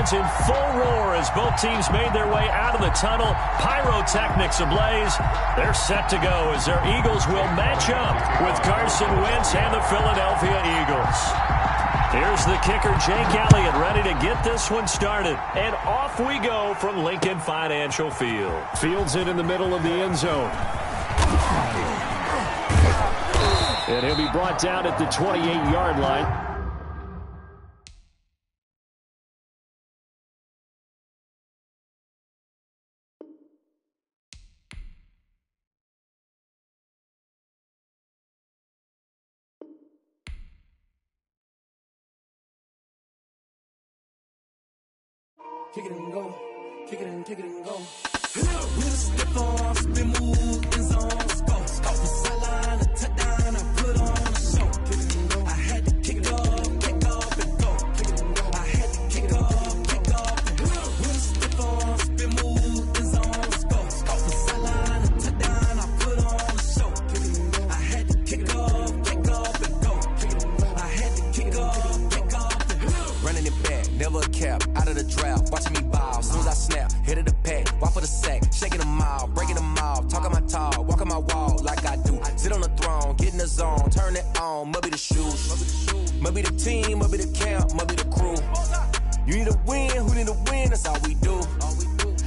crowds in full roar as both teams made their way out of the tunnel. Pyrotechnics ablaze. They're set to go as their Eagles will match up with Carson Wentz and the Philadelphia Eagles. Here's the kicker, Jake Elliott, ready to get this one started. And off we go from Lincoln Financial Field. Fields it in the middle of the end zone. And he'll be brought down at the 28-yard line. Kick it and go, kick it and go. With a stiff arm, spin move, in zone, go. Off the sideline, a touchdown, I put on a show. Kick it and go. I had to kick off and go. Kick it and go. I had to kick off and go. With a stiff arm, spin move, in zone, go. Off the sideline, a touchdown, I put on a show. Kick it and go. I had to kick off and go. Kick it and go. I had to kick off and go. Running it back, never a cap, out of the draft. Watching me ball, soon as I snap, hit of the pack, walk for the sack, shaking them all, breaking them all, talking my talk, walking my wall like I do. Sit on the throne, get in the zone, turn it on, must be the shoes, must be the team, must be the camp, must be the crew. You need to win, who need to win, that's all we do.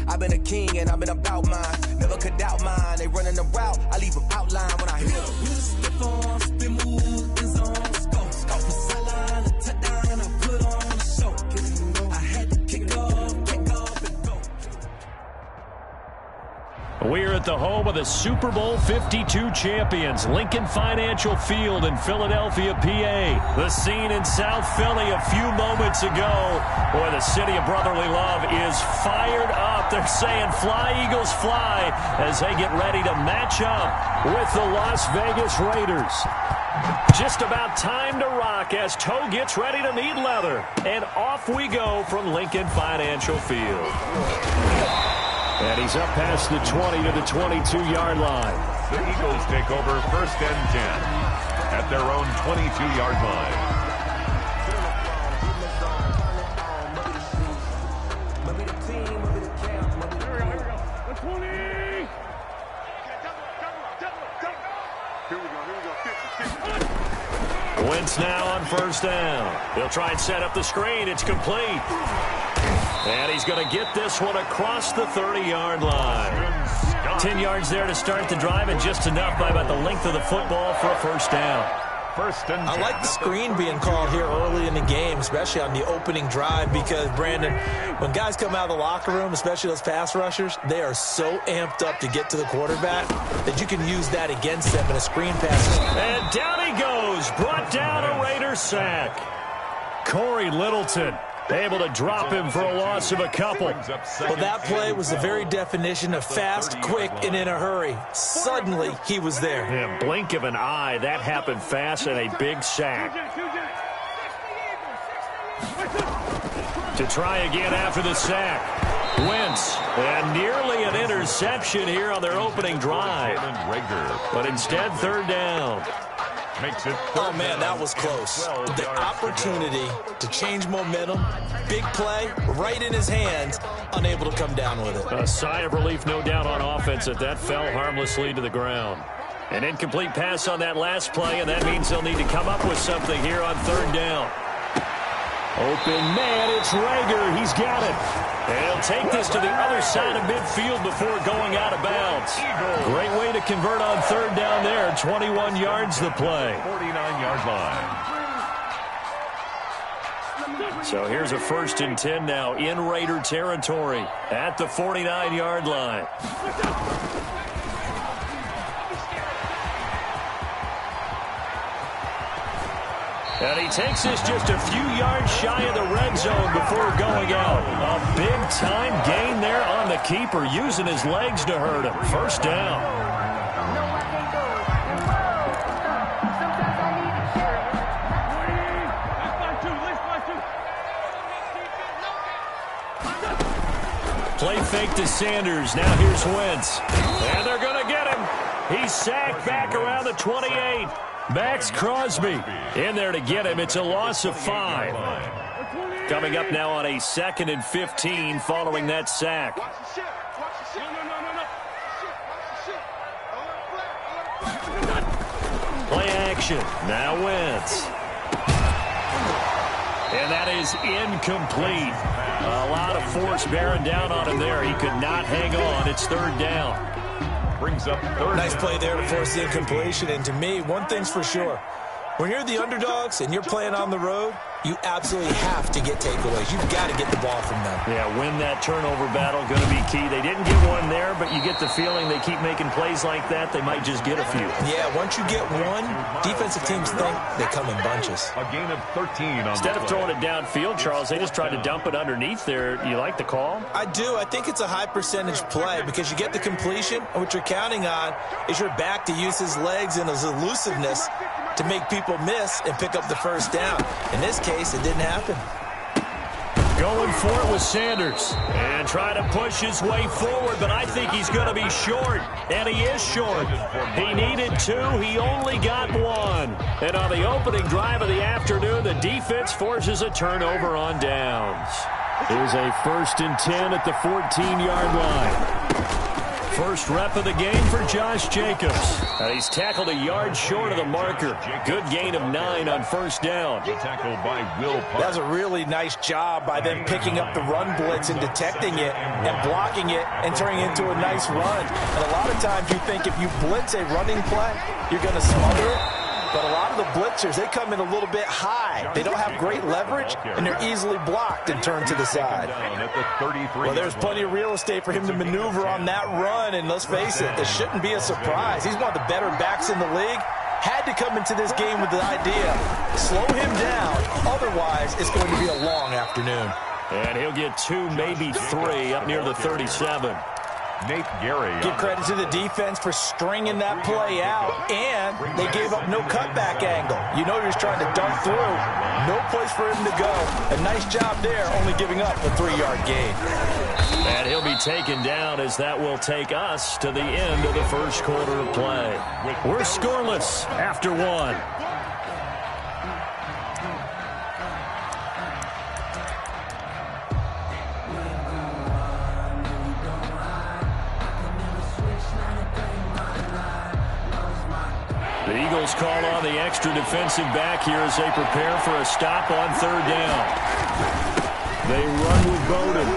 I've been a king and I've been about mine, never could doubt mine. They running the route, I leave them outline when I hit them. We just step on, spin move, in zone, scope the sideline, a touchdown, I put on a show. I had to kick off and go. We're at the home of the Super Bowl 52 champions, Lincoln Financial Field in Philadelphia, PA. The scene in South Philly a few moments ago. Boy, the city of brotherly love is fired up. They're saying, fly, Eagles, fly, as they get ready to match up with the Las Vegas Raiders. Just about time to rock as Toe gets ready to meet leather. And off we go from Lincoln Financial Field. And he's up past the 20 to the 22-yard line. The Eagles take over 1st and 10 at their own 22-yard line. Wentz now on 1st down. He'll try and set up the screen. It's complete. And he's going to get this one across the 30-yard line. 10 yards there to start the drive, and just enough by about the length of the football for a 1st down. I like the screen being called here early in the game, especially on the opening drive, because, Brandon, when guys come out of the locker room, especially those pass rushers, they are so amped up to get to the quarterback that you can use that against them in a screen pass. And down he goes, brought down a Raider sack. Corey Littleton able to drop him for a loss of a couple. Well, that play was the very definition of fast, quick, and in a hurry. Suddenly, he was there. Yeah, blink of an eye, that happened fast, and a big sack. To try again after the sack. Wentz, and nearly an interception here on their opening drive. But instead, 3rd down. Makes it. Oh, man, that was close. The opportunity to change momentum, big play, right in his hands, unable to come down with it. A sigh of relief, no doubt, on offense that fell harmlessly to the ground. An incomplete pass on that last play, and that means they'll need to come up with something here on 3rd down. Open man, it's Rager. He's got it. And he'll take this to the other side of midfield before going out of bounds. Great way to convert on 3rd down there. 21 yards the play. 49-yard line. So here's a 1st and 10 now in Raider territory at the 49-yard line. And he takes this just a few yards shy of the red zone before going out. A big-time gain there on the keeper, using his legs to hurt him. 1st down. Play fake to Sanders. Now here's Wentz. And they're going to get him. He's sacked back around the 28. Max Crosby in there to get him. It's a loss of 5. Coming up now on a 2nd and 15 following that sack. Play action. Now Wentz. And that is incomplete. A lot of force bearing down on him there. He could not hang on. It's 3rd down. Brings up 3rd. Nice play there to force the incompletion. And to me, one thing's for sure. When you're the underdogs and you're playing on the road, you absolutely have to get takeaways. You've got to get the ball from them. Yeah, win that turnover battle, going to be key. They didn't get one there, but you get the feeling they keep making plays like that, they might just get a few. Yeah, once you get one, defensive teams think they come in bunches. A gain of 13 on Instead of throwing it downfield, Charles, they just tried to dump it underneath there. You like the call? I do. I think it's a high percentage play because you get the completion, and what you're counting on is your back to use his legs and his elusiveness to make people miss and pick up the 1st down. In this case, it didn't happen. Going for it with Sanders. And trying to push his way forward, but I think he's going to be short. And he is short. He needed 2. He only got 1. And on the opening drive of the afternoon, the defense forces a turnover on downs. Here's a 1st and 10 at the 14-yard line. First rep of the game for Josh Jacobs. He's tackled a yard short of the marker. Good gain of 9 on 1st down. Tackled by Will Park. That was a really nice job by them picking up the run blitz and detecting it and blocking it and turning it into a nice run. And a lot of times you think if you blitz a running play, you're going to smother it. But a lot of the blitzers, they come in a little bit high. They don't have great leverage, and they're easily blocked and turned to the side. Well, there's plenty of real estate for him to maneuver on that run, and let's face it, this shouldn't be a surprise. He's one of the better backs in the league. Had to come into this game with the idea, slow him down, otherwise it's going to be a long afternoon. And he'll get 2, maybe 3 up near the 37. Nate Gary. Give credit to the defense for stringing that play out, and they gave up no cutback angle. You know you're just trying to dunk through. No place for him to go. A nice job there, only giving up a 3-yard gain. And he'll be taken down as that will take us to the end of the 1st quarter of play. We're scoreless after 1. The Eagles call on the extra defensive back here as they prepare for a stop on 3rd down. They run with Bowden.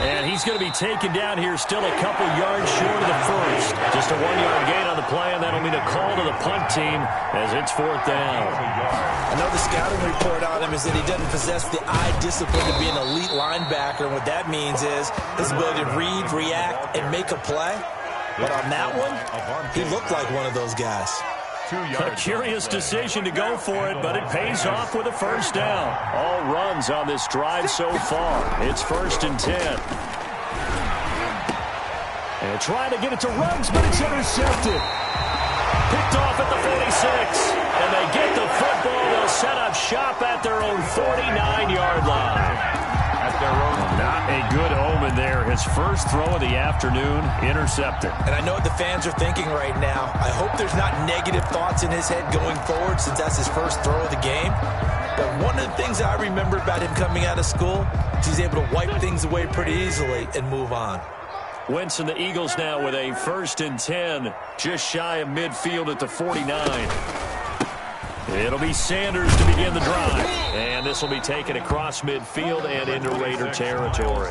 And he's going to be taken down here still a couple yards short of the 1st. Just a 1-yard gain on the play, and that'll mean a call to the punt team as it's 4th down. I know the scouting report on him is that he doesn't possess the eye discipline to be an elite linebacker, and what that means is his ability to read, react, and make a play. But on that one, he looked like one of those guys. A curious decision to go for it, but it pays off with a 1st down. All runs on this drive so far. It's 1st and 10. And trying to get it to Ruggs, but it's intercepted. Picked off at the 46. And they get the football. They'll set up shop at their own 49-yard line. Not a good omen there. His first throw of the afternoon, intercepted. And I know what the fans are thinking right now. I hope there's not negative thoughts in his head going forward since that's his first throw of the game. But one of the things I remember about him coming out of school is he's able to wipe things away pretty easily and move on. Wentz and the Eagles now with a 1st and 10, just shy of midfield at the 49. It'll be Sanders to begin the drive. And this will be taken across midfield and into Raider territory.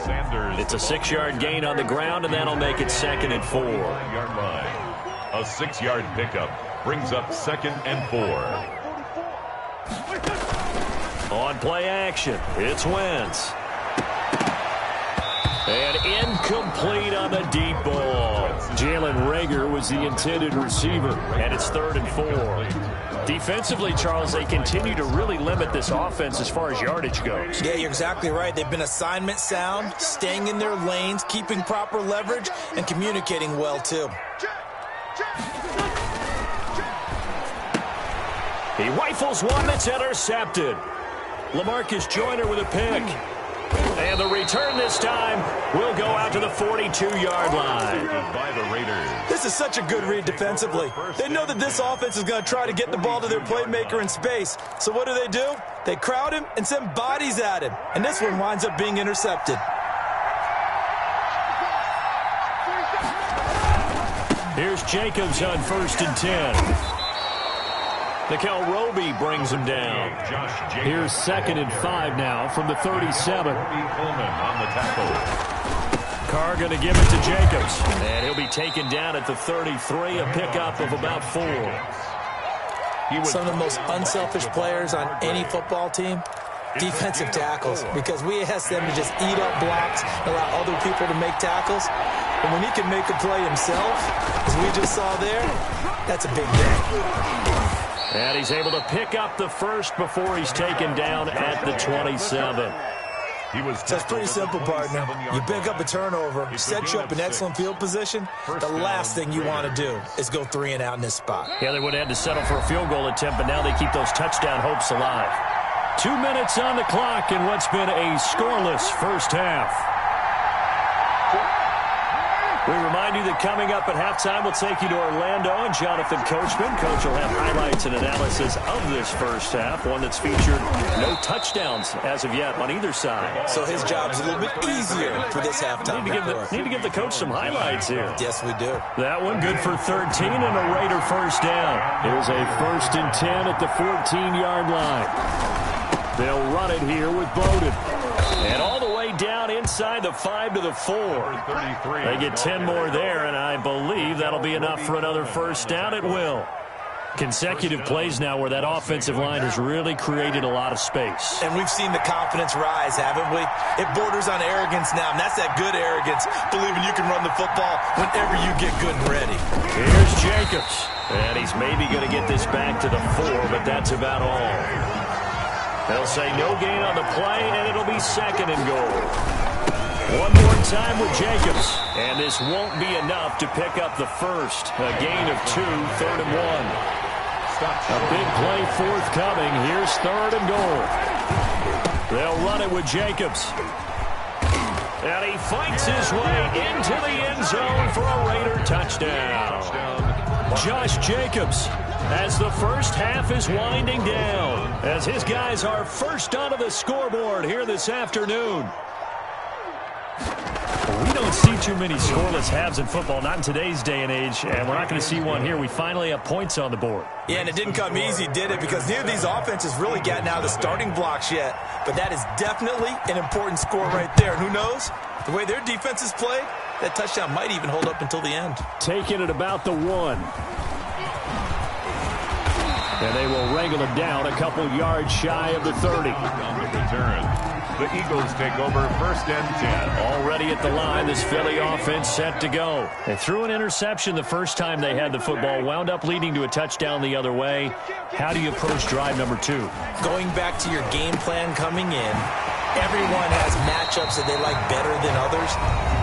It's a 6-yard gain on the ground, and that'll make it 2nd and 4. A 6-yard pickup brings up 2nd and 4. On play action, it's Wentz. And incomplete on the deep ball. Jalen Reagor was the intended receiver, and it's 3rd and 4. Defensively, Charles, they continue to really limit this offense as far as yardage goes. Yeah, you're exactly right. They've been assignment sound, staying in their lanes, keeping proper leverage, and communicating well, too. He rifles one that's intercepted. LaMarcus Joyner with a pick. And the return this time will go out to the 42-yard line. By the Raiders. This is such a good read defensively. They know that this offense is going to try to get the ball to their playmaker in space. So what do? They crowd him and send bodies at him. And this one winds up being intercepted. Here's Jacobs on 1st and 10. Nikhil Roby brings him down. Here's 2nd and 5 now from the 37. Coleman on the tackle. Carr going to give it to Jacobs. And he'll be taken down at the 33, a pickup of about 4. Some of the most unselfish players on any football team, defensive tackles, because we ask them to just eat up blocks, allow other people to make tackles. And when he can make a play himself, as we just saw there, that's a big day. And he's able to pick up the first before he's taken down at the 27. So it's pretty simple, partner. You pick up a turnover, set you up in excellent field position. The last thing you want to do is go 3 and out in this spot. Yeah, they would have had to settle for a field goal attempt, but now they keep those touchdown hopes alive. 2 minutes on the clock in what's been a scoreless first half. We remind you that coming up at halftime, we'll take you to Orlando and Jonathan Coachman. Coach will have highlights and analysis of this first half, one that's featured no touchdowns as of yet on either side. So his job's a little bit easier for this halftime. Need to give the coach some highlights here. Yes, we do. That one good for 13 and a Raider first down. Here's a 1st and 10 at the 14-yard line. They'll run it here with Bowden. And all the way down inside the 5 to the 4. They get 10 more there, and I believe that'll be enough for another first down. It will. Consecutive plays now where that offensive line has really created a lot of space. And we've seen the confidence rise, haven't we? It borders on arrogance now, and that's that good arrogance, believing you can run the football whenever you get good and ready. Here's Jacobs. And he's maybe going to get this back to the 4, but that's about all. They'll say no gain on the play, and it'll be 2nd and goal. One more time with Jacobs. And this won't be enough to pick up the first. A gain of 2, 3rd and 1. A big play forthcoming. Here's 3rd and goal. They'll run it with Jacobs. And he fights his way into the end zone for a Raider touchdown. Josh Jacobs, as the first half is winding down, as his guys are first onto the scoreboard here this afternoon. We don't see too many scoreless halves in football, not in today's day and age, and we're not going to see one here. We finally have points on the board. Yeah, and it didn't come easy, did it? Because neither of these offenses really gotten out of the starting blocks yet. But that is definitely an important score right there. And who knows? The way their defenses played, that touchdown might even hold up until the end. Taking it about the 1. And they will wrangle him down a couple yards shy of the 30. On the return, the Eagles take over 1st and 10. Already at the line, this Philly offense set to go. They threw an interception the first time they had the football, wound up leading to a touchdown the other way. How do you approach drive number 2? Going back to your game plan coming in, everyone has matchups that they like better than others,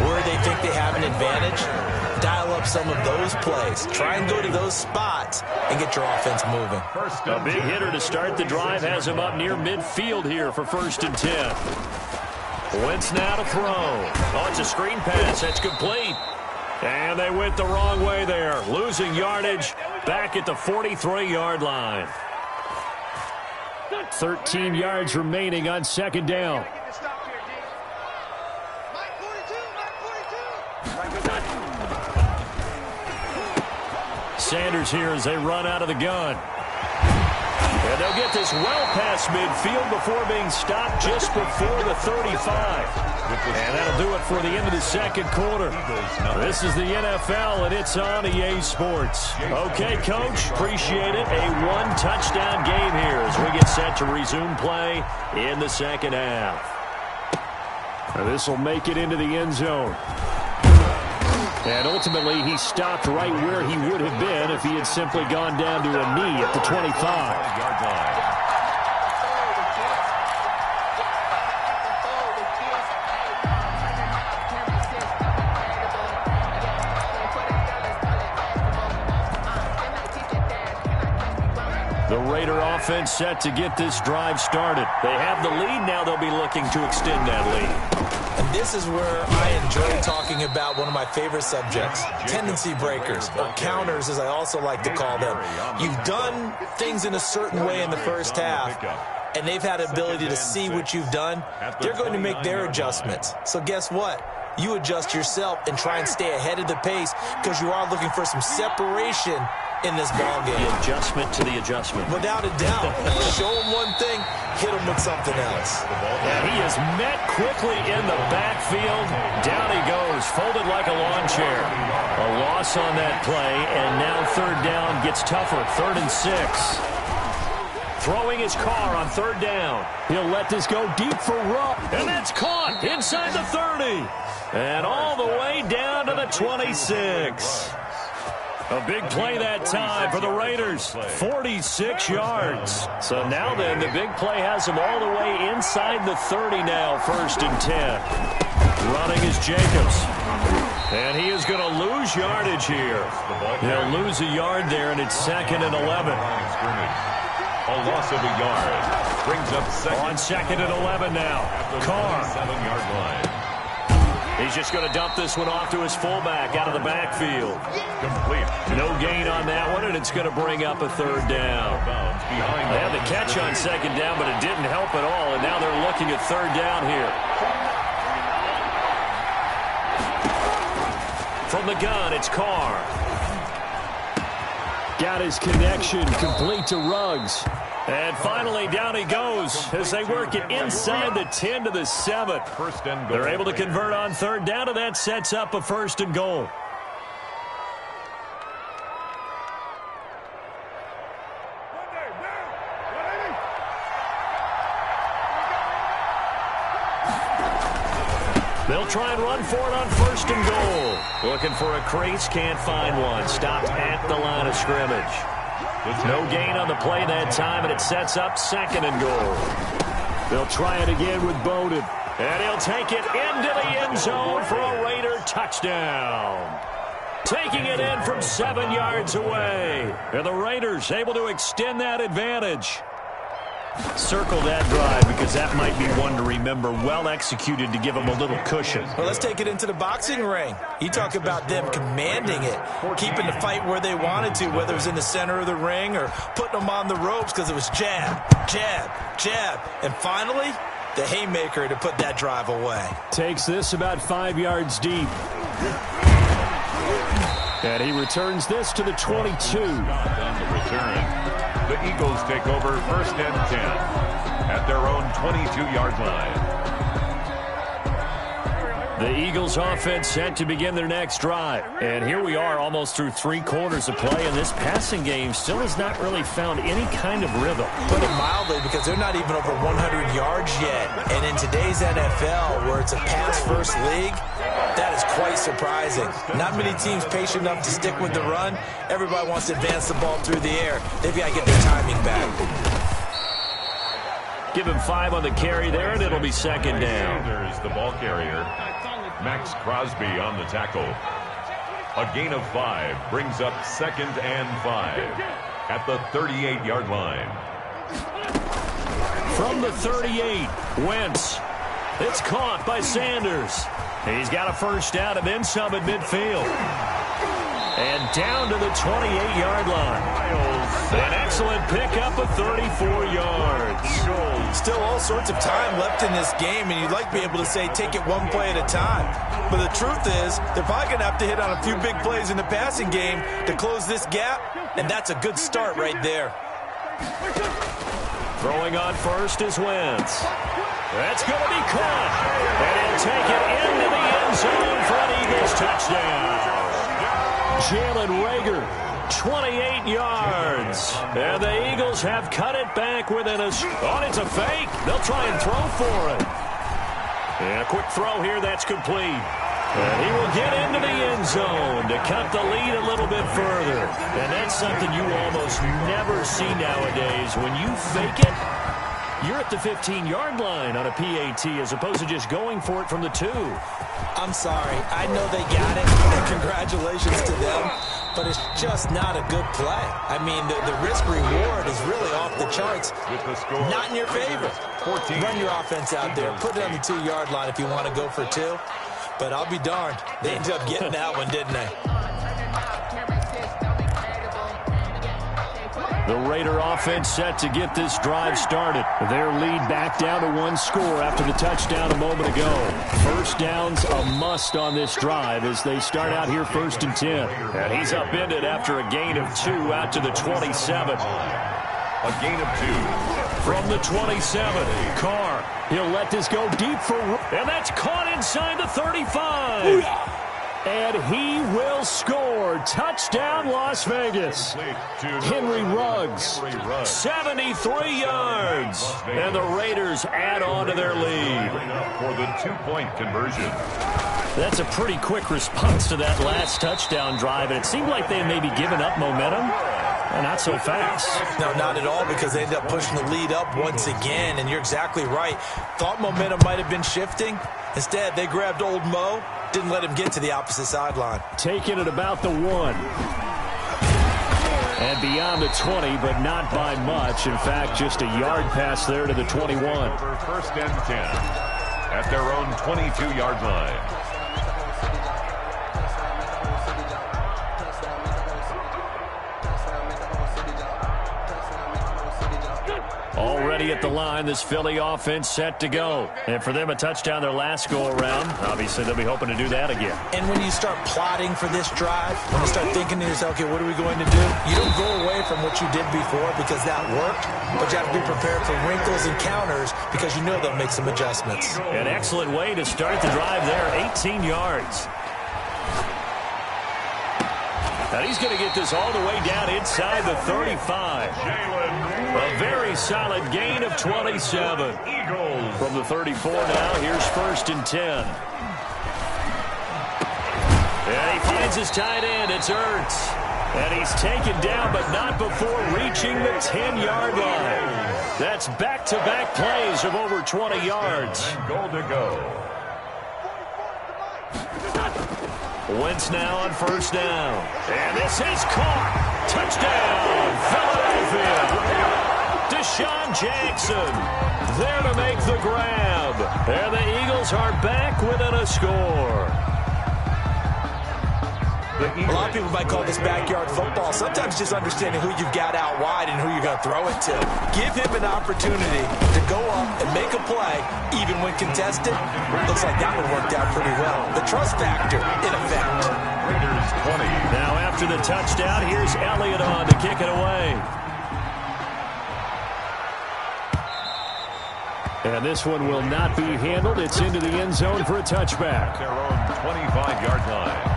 where they think they have an advantage. Dial up some of those plays. Try and go to those spots and get your offense moving. A big hitter to start the drive has him up near midfield here for 1st and 10. Wentz now to throw. Oh, it's a screen pass. That's complete. And they went the wrong way there. Losing yardage back at the 43-yard line. 13 yards remaining on 2nd down. Sanders here as they run out of the gun. And they'll get this well past midfield before being stopped just before the 35. And that'll do it for the end of the 2nd quarter. This is the NFL, and it's on EA Sports. Okay, Coach, appreciate it. A 1-touchdown game here as we get set to resume play in the 2nd half. This will make it into the end zone. And ultimately, he stopped right where he would have been if he had simply gone down to a knee at the 25. The Raider offense set to get this drive started. They have the lead. Now they'll be looking to extend that lead. this is where I enjoy talking about one of my favorite subjects, tendency breakers, or counters as I also like to call them. You've done things in a certain way in the first half, and they've had the ability to see what you've done. They're going to make their adjustments. So guess what? You adjust yourself and try and stay ahead of the pace because you are looking for some separation in this ballgame. The adjustment to the adjustment. Without a doubt. Show him one thing, hit him with something else. And he is met quickly in the backfield. Down he goes, folded like a lawn chair. A loss on that play, and now third down gets tougher. 3rd and 6. Throwing his car on 3rd down. He'll let this go deep for Rupp. And that's caught inside the 30. And all the way down to the 26. A big play that time for the Raiders. 46 yards. So now then, the big play has him all the way inside the 30 now. 1st and 10. Running is Jacobs. And he is going to lose yardage here. He'll lose a yard there, and it's 2nd and 11. A loss of a yard. Brings up On 2nd and 11 now. Carr. 7-yard line. He's just going to dump this one off to his fullback out of the backfield. Complete. No gain on that one, and it's going to bring up a 3rd down. They had the catch on 2nd down, but it didn't help at all, and now they're looking at 3rd down here. From the gun, it's Carr. Got his connection complete to Ruggs. And finally, down he goes as they work it inside the 10 to the 7. First and goal. They're able to convert on 3rd down, and that sets up a 1st and goal. They'll try and run for it on 1st and goal. Looking for a crease, can't find one. Stopped at the line of scrimmage. No gain on the play that time, and it sets up 2nd and goal. They'll try it again with Bowden. And he'll take it into the end zone for a Raider touchdown. Taking it in from 7 yards away. And the Raiders able to extend that advantage. Circle that drive because that might be one to remember. Well executed to give them a little cushion. Well, let's take it into the boxing ring. You talk about them commanding it, keeping the fight where they wanted to, whether it was in the center of the ring or putting them on the ropes because it was jab, jab, jab. And finally, the haymaker to put that drive away. Takes this about 5 yards deep. And he returns this to the 22. On the return. The Eagles take over 1st and 10 at their own 22-yard line. The Eagles offense set to begin their next drive. And here we are almost through 3 quarters of play, and this passing game still has not really found any kind of rhythm. Put it mildly, because they're not even over 100 yards yet. And in today's NFL, where it's a pass-first league, that is quite surprising. Not many teams patient enough to stick with the run. Everybody wants to advance the ball through the air. They've got to get their timing back. Give him 5 on the carry there, and it'll be 2nd down. There's the ball carrier. Max Crosby on the tackle. A gain of 5 brings up 2nd and 5 at the 38-yard line. From the 38, Wentz. It's caught by Sanders. He's got a 1st down and then some at midfield. And down to the 28-yard line. An excellent pickup of 34 yards. Still all sorts of time left in this game, and you'd like to be able to say take it one play at a time. But the truth is, they're probably going to have to hit on a few big plays in the passing game to close this gap, and that's a good start right there. Throwing on 1st is Wentz. That's going to be caught. And he'll take it into the end zone for an Eagles touchdown. Jalen Reagor, 28 yards. And the Eagles have cut it back within a... Oh, it's a fake. They'll try and throw for it. And a quick throw here, that's complete. And he will get into the end zone to cut the lead a little bit further. And that's something you almost never see nowadays. When you fake it, you're at the 15-yard line on a PAT as opposed to just going for it from the 2. I'm sorry. I know they got it, and congratulations to them, but it's just not a good play. I mean, the risk-reward is really off the charts. Not in your favor. Run your offense out there. Put it on the 2-yard line if you want to go for 2. But I'll be darned. They ended up getting that one, didn't they? The Raider offense set to get this drive started. Their lead back down to 1 score after the touchdown a moment ago. First down's a must on this drive as they start out here 1st and 10. And he's upended after a gain of 2 out to the 27. A gain of 2. From the 27, Carr. He'll let this go deep for... And that's caught inside the 35. Booyah! And he will score. Touchdown, Las Vegas. Henry Ruggs, 73 yards. And the Raiders add on to their lead. For the 2-point conversion. That's a pretty quick response to that last touchdown drive. And it seemed like they had maybe given up momentum. Well, not so fast. No, not at all, because they ended up pushing the lead up once again. And you're exactly right. Thought momentum might have been shifting. Instead, they grabbed old Mo. Didn't let him get to the opposite sideline. Taking it about the 1. And beyond the 20, but not by much. In fact, just a yard pass there to the 21. For 1st and 10 at their own 22-yard line. Already at the line, this Philly offense set to go. And for them, a touchdown their last go-around. Obviously, they'll be hoping to do that again. And when you start plotting for this drive, when you start thinking to yourself, okay, what are we going to do? You don't go away from what you did before because that worked, but you have to be prepared for wrinkles and counters because you know they'll make some adjustments. An excellent way to start the drive there, 18 yards. And he's going to get this all the way down inside the 35. A very solid gain of 27. From the 34 now, here's 1st and 10. And he finds his tight end. It's Ertz. And he's taken down, but not before reaching the 10-yard line. That's back-to-back plays of over 20 yards. Goal to go. Wentz now on 1st down. And this is caught. Touchdown, Philadelphia. Deshaun Jackson there to make the grab. And the Eagles are back within a score. A lot of people might call this backyard football. Sometimes just understanding who you've got out wide and who you're going to throw it to. Give him an opportunity to go up and make a play, even when contested. Looks like that one worked out pretty well. The trust factor in effect. Raiders 20. Now after the touchdown, here's Elliott on to kick it away. And this one will not be handled. It's into the end zone for a touchback. Their own 25-yard line.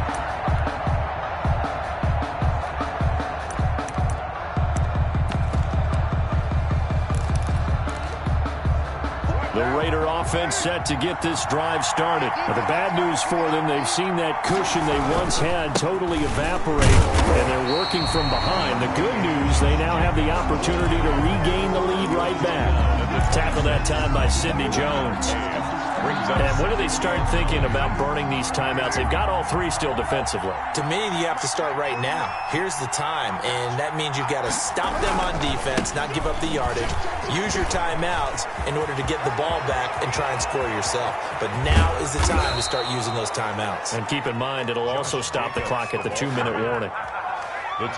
The Raider offense set to get this drive started. But the bad news for them, they've seen that cushion they once had totally evaporate, and they're working from behind. The good news, they now have the opportunity to regain the lead right back. Tackled that time by Sidney Jones. And when do they start thinking about burning these timeouts? They've got all 3 still defensively. To me, you have to start right now. Here's the time, and that means you've got to stop them on defense, not give up the yardage. Use your timeouts in order to get the ball back and try and score yourself. But now is the time to start using those timeouts. And keep in mind, it'll also stop the clock at the 2-minute warning.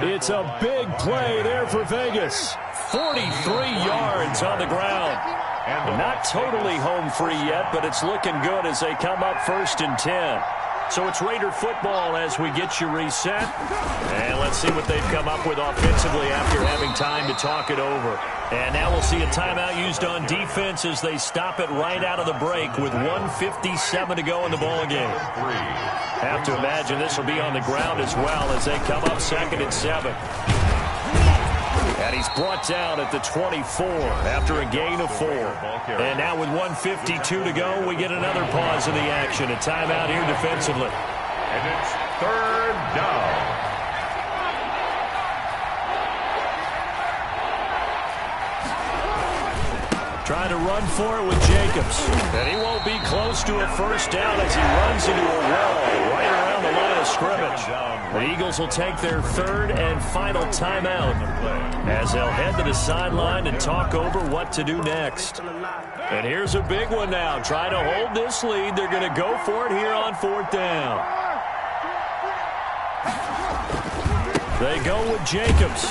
It's a big play there for Vegas. 43 yards on the ground. Not totally home free yet, but it's looking good as they come up 1st and 10. So it's Raider football as we get you reset. And let's see what they've come up with offensively after having time to talk it over. And now we'll see a timeout used on defense as they stop it right out of the break with 1:57 to go in the ballgame. Have to imagine this will be on the ground as well as they come up 2nd and 7. And he's brought down at the 24 after a gain of 4. And now with 1:52 to go, we get another pause in the action. A timeout here defensively. And it's 3rd down. Trying to run for it with Jacobs. And he won't be close to a 1st down as he runs into a wall right around the line of scrimmage. The Eagles will take their 3rd and final timeout as they'll head to the sideline and talk over what to do next. And here's a big one now. Try to hold this lead. They're going to go for it here on 4th down. They go with Jacobs.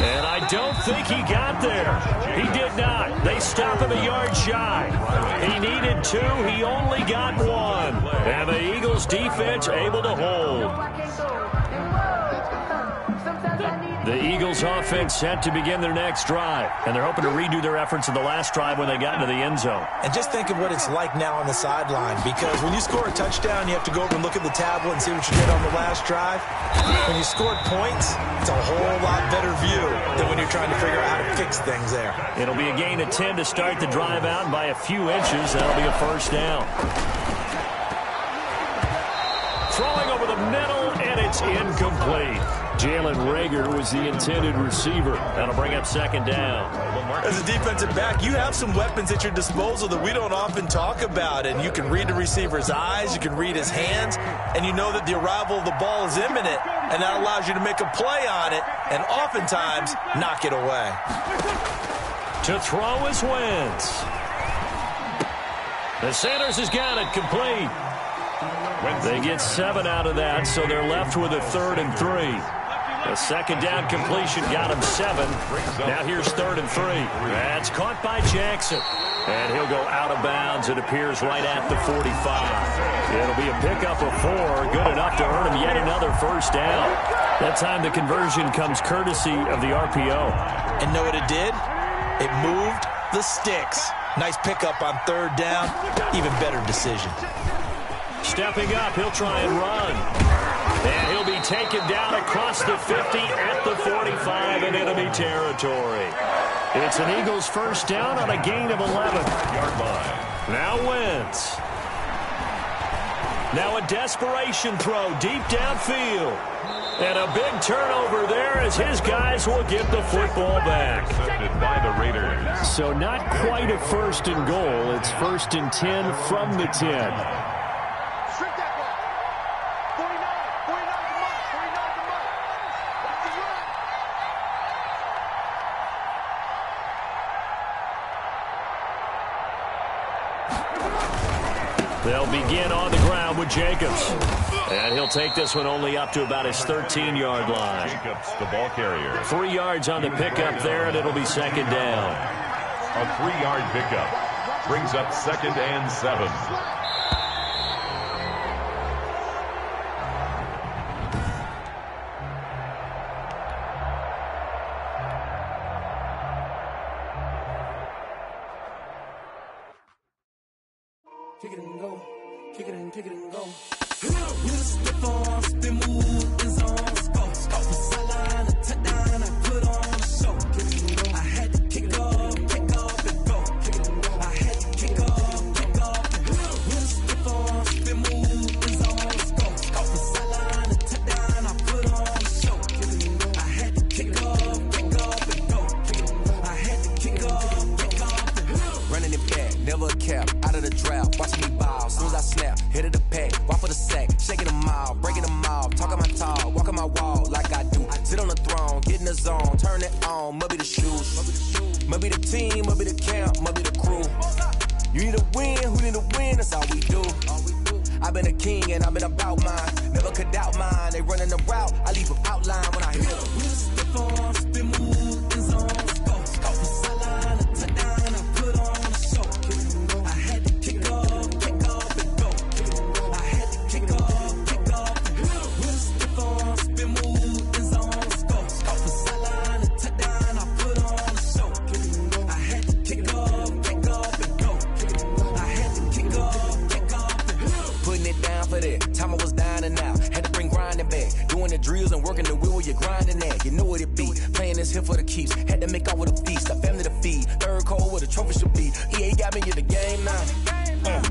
And I don't think he got there. He did not. They stop him a yard shy. He needed 2. He only got 1. And the Eagles defense able to hold. The Eagles offense set to begin their next drive. And they're hoping to redo their efforts in the last drive when they got into the end zone. And just think of what it's like now on the sideline, because when you score a touchdown, you have to go over and look at the tablet and see what you did on the last drive. When you scored points, it's a whole lot better view than when you're trying to figure out how to fix things there. It'll be a gain of 10 to start the drive out, and by a few inches, that'll be a first down. Throwing over the middle, and it's incomplete. Jalen Reagor was the intended receiver. That'll bring up 2nd down. As a defensive back, you have some weapons at your disposal that we don't often talk about. And you can read the receiver's eyes, you can read his hands, and you know that the arrival of the ball is imminent. And that allows you to make a play on it and oftentimes knock it away. To throw is Wentz. The Sanders has got it complete. They get 7 out of that, so they're left with a 3rd and 3. A 2nd down completion got him 7. Now here's 3rd and 3. That's caught by Jackson. And he'll go out of bounds. It appears right at the 45. It'll be a pickup of 4. Good enough to earn him yet another first down. That time the conversion comes courtesy of the RPO. And know what it did? It moved the sticks. Nice pickup on 3rd down. Even better decision. Stepping up, he'll try and run. And he'll be taken down across the 50 at the 45 in enemy territory. It's an Eagles first down on a gain of 11. Yard line. Now Wentz. Now a desperation throw deep downfield. And a big turnover there as his guys will get the football back. By the Raiders. So not quite a 1st and goal. It's 1st and 10 from the 10. They'll begin on the ground with Jacobs. And he'll take this one only up to about his 13-yard line. Jacobs, the ball carrier. 3 yards on the pickup there, and it'll be 2nd down. A 3-yard pickup brings up 2nd and 7. Kick it and go. Kick it and go. With a stiff arm, spin move, in zone, scope. Off the sideline, a touchdown, I put on a show. Kick it and go. I had to kick off and go. Kick it and go. I had to kick off and go. With a stiff arm, spin move, in zone, scope. Off the sideline, a touchdown, I put on a show. Kick it and go. I had to kick off and go. Kick it and go. I had to kick off and go. Running it back, never a cap, out of the drought, watching me ball, soon as I snap, hit of the pack, walk for the sack, shaking them out, breaking them off, talking my talk, walking my wall like I do, sit on the throne, get in the zone, turn it on, must be the shoes, must be the team, must be the camp, must be the crew, you need to win, who need to win, that's all we do, I've been a king and I've been about mine, never could doubt mine, they running the route, I leave them outline when I hit them. With a stiff arm, spin move, in zone, scope. Off the sideline, a touchdown, I put on a show. Kick it and go. I had to kick off and go. Kick it and go. I had to kick off and go. With a stiff arm, spin move, in zone, scope. Off the sideline, a touchdown, I put on a show. Kick it and go. I had to kick off and go. Kick it and go. I had to kick off and go. Putting it down for that. Time I was down and out. Had to bring grinding back. Doing the drills and working the wheel where you're grinding at. You know what it be. Playing this here for the keeps. Had to make out with a feast. A family to feed. Third cold where the trophy should be. EA got me in the game now.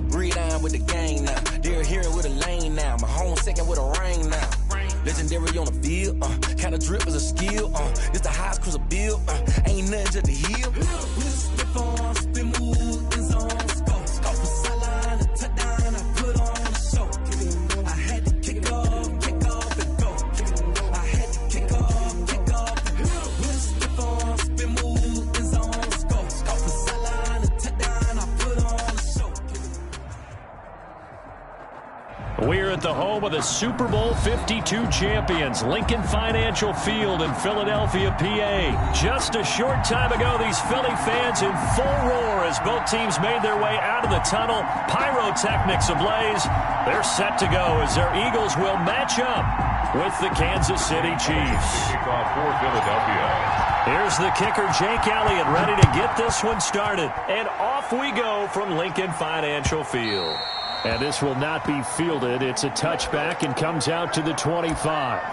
Breed on with the gang now. They're here with a lane now. My home second with a ring now. Legendary on the field. Kind of drip is a skill. It's the highest cruiser bill. Ain't nothing to the hill. With a stiff arm, spin move, in zone, scope. Off the sideline, a touchdown, I put on a show. Kick it and go. I had to kick off and go. Kick it and go. I had to kick off and go. With a stiff arm, spin move, in zone, scope. Off the sideline, a touchdown, I put We're at the home of the Super Bowl 52 champions, Lincoln Financial Field in Philadelphia, PA. Just a short time ago, these Philly fans in full roar as both teams made their way out of the tunnel. Pyrotechnics ablaze. They're set to go as their Eagles will match up with the Kansas City Chiefs. Kickoff for Philadelphia. Here's the kicker, Jake Elliott, ready to get this one started. And off we go from Lincoln Financial Field. And this will not be fielded. It's a touchback and comes out to the 25.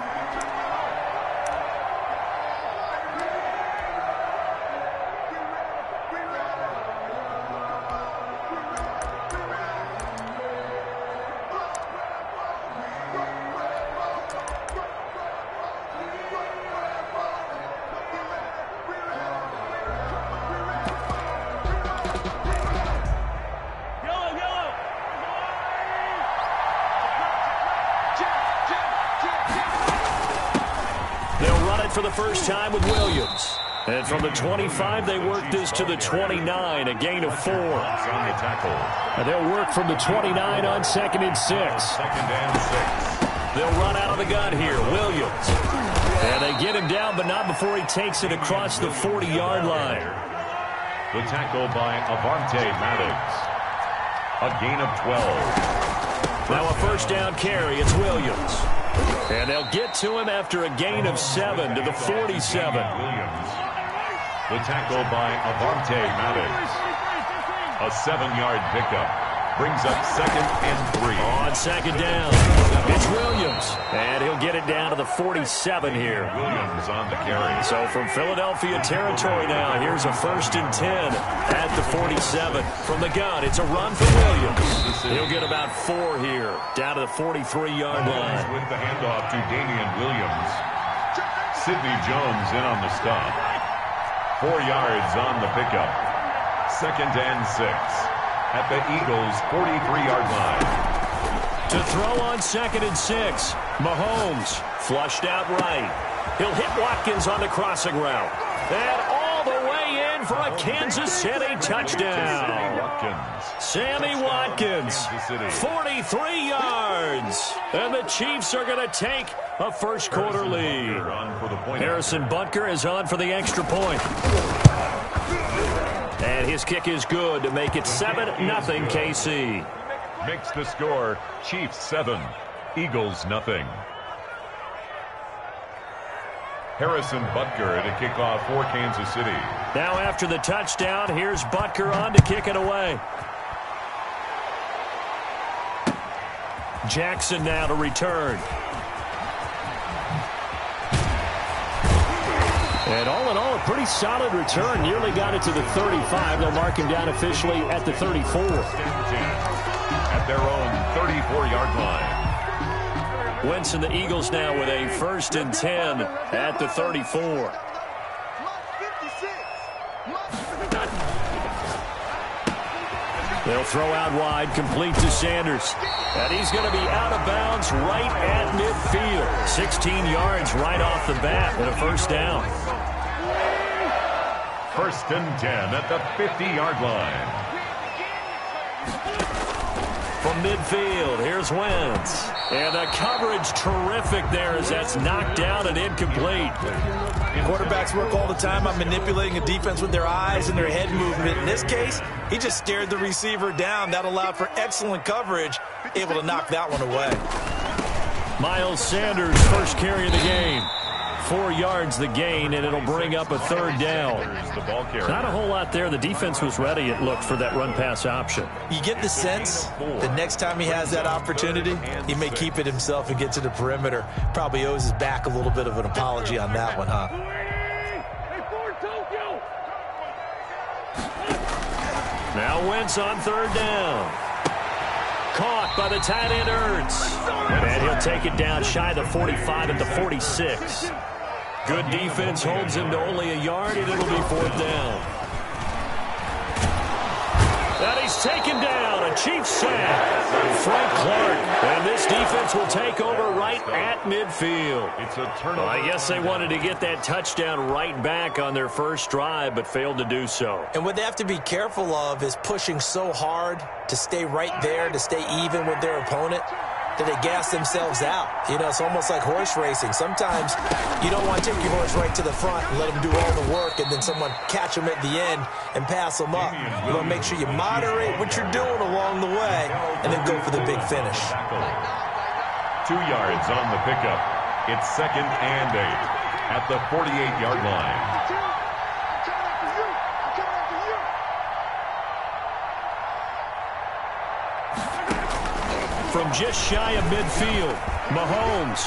For the first time with Williams. And from the 25, they work this to the 29, a gain of 4. On the tackle. And they'll work from the 29 on 2nd and 6. 2nd and 6. They'll run out of the gun here, Williams. And they get him down, but not before he takes it across the 40-yard line. The tackle by Avante Maddox. A gain of 12. Now a first down carry, it's Williams. And they'll get to him after a gain of 7 to the 47. Williams. The tackle by Avante Maddox. A 7-yard pickup. Brings up 2nd and 3. On 2nd down, it's Williams. And he'll get it down to the 47 here. Williams on the carry. So from Philadelphia territory now, here's a 1st and 10 at the 47. From the gun, it's a run for Williams. He'll get about 4 here, down to the 43-yard line. With the handoff to Damian Williams. Sidney Jones in on the stop. 4 yards on the pickup. 2nd and 6. At the Eagles' 43-yard line. To throw on 2nd and 6. Mahomes flushed out right. He'll hit Watkins on the crossing route. And all the way in for a Kansas City touchdown. Sammy Watkins, 43 yards. And the Chiefs are going to take a first-quarter lead. Harrison Butker is on for the extra point. And his kick is good to make it 7-0 KC. Makes the score Chiefs 7, Eagles nothing. Harrison Butker to kick off for Kansas City. Now after the touchdown, here's Butker on to kick it away. Jackson now to return. And all in all, a pretty solid return. Nearly got it to the 35. They'll mark him down officially at the 34. At their own 34-yard line. Wentz and the Eagles now with a 1st and 10 at the 34. They'll throw out wide, complete to Sanders. And he's going to be out of bounds right at midfield. 16 yards right off the bat and a first down. 1st and 10 at the 50-yard line. From midfield, here's Wentz. And the coverage terrific there as that's knocked down and incomplete. Quarterbacks work all the time on manipulating a defense with their eyes and their head movement. In this case, he just stared the receiver down. That allowed for excellent coverage, able to knock that one away. Miles Sanders, first carry of the game. 4 yards the gain, and it'll bring up a 3rd down. Not a whole lot there. The defense was ready, it looked, for that run-pass option. You get the sense the next time he has that opportunity, he may keep it himself and get to the perimeter. Probably owes his back a little bit of an apology on that one, huh? Now Wentz on 3rd down. Caught by the tight end Ertz. And he'll take it down shy of the 45 at the 46. Good defense holds him to only a yard, and it'll be 4th down. And he's taken down. A Chiefs sack. Frank Clark. And this defense will take over right at midfield. It's a turnover. Well, I guess they wanted to get that touchdown right back on their first drive, but failed to do so. And what they have to be careful of is pushing so hard to stay right there, to stay even with their opponent. that they gas themselves out. You know, it's almost like horse racing. Sometimes you don't want to take your horse right to the front and let them do all the work and then someone catch them at the end and pass them up. You want to make sure you moderate what you're doing along the way and then go for the big finish. 2 yards on the pickup. It's 2nd and 8 at the 48-yard line. From just shy of midfield, Mahomes.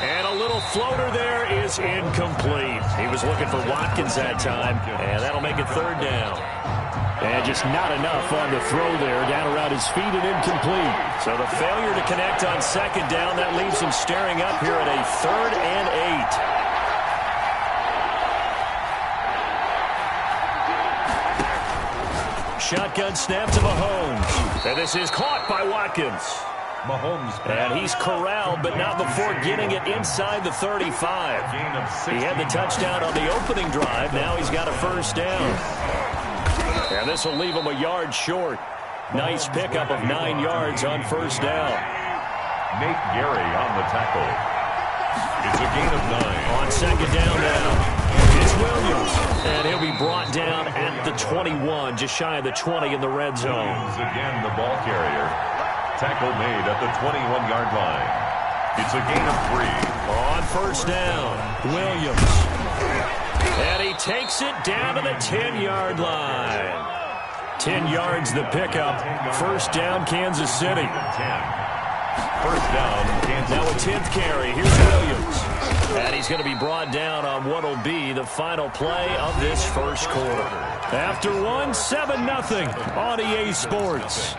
And a little floater there is incomplete. He was looking for Watkins that time, and that'll make it 3rd down. And just not enough on the throw there, down around his feet and incomplete. So the failure to connect on 2nd down, that leaves him staring up here at a 3rd and 8. Shotgun snap to Mahomes. And this is caught by Watkins. Mahomes. And he's corralled, but not before getting it inside the 35. He had the touchdown on the opening drive. Now he's got a 1st down. And this will leave him a yard short. Nice pickup of 9 yards on 1st down. Nate Gary on the tackle. It's a gain of 9. On 2nd down now. It's Williams, and he'll be brought down at the 21, just shy of the 20 in the red zone. Williams again the ball carrier. Tackle made at the 21-yard line. It's a gain of 3. On 1st down, Williams. And he takes it down to the 10-yard line. 10 yards the pickup. 1st down, Kansas City. 10. 1st down, Kansas City. Now a 10th carry. Here's Williams. And he's going to be brought down on what will be the final play of this 1st quarter. After one, 7-0 on EA Sports.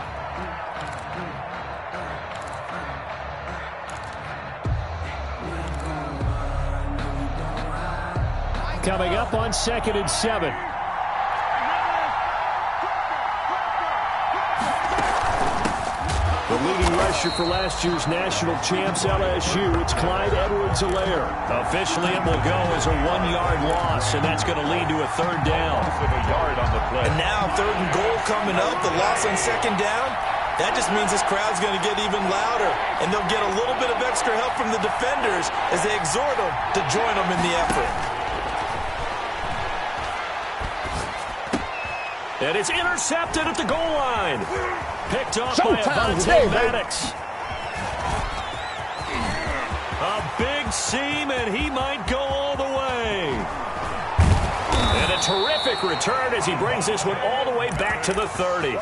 Coming up on 2nd and 7. The leading rusher for last year's national champs, LSU, it's Clyde Edwards-Helaire. Officially, it will go as a 1-yard loss, and that's going to lead to a 3rd down. A yard on the play. And now 3rd and goal coming up. The loss on 2nd down. That just means this crowd's going to get even louder, and they'll get a little bit of extra help from the defenders as they exhort them to join them in the effort. And it's intercepted at the goal line. Picked off by Avonte Maddox. A big seam, and he might go all the way. And a terrific return as he brings this one all the way back to the 30.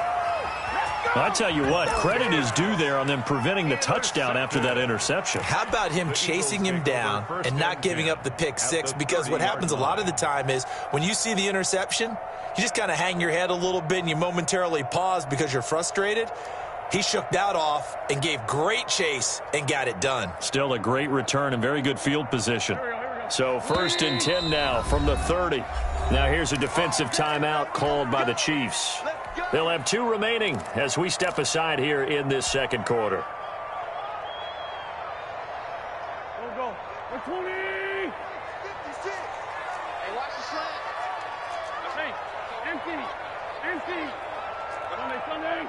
I tell you what, credit is due there on them preventing the touchdown after that interception. How about him chasing him down and not giving up the pick 6? Because what happens a lot of the time is when you see the interception, you just kind of hang your head a little bit and you momentarily pause because you're frustrated. He shook that off and gave great chase and got it done. Still a great return and very good field position. So 1st and 10 now from the 30. Now here's a defensive timeout called by the Chiefs. They'll have 2 remaining as we step aside here in this 2nd quarter. Go. 20. 56. Hey, watch the slant. Hey, empty. Sunday.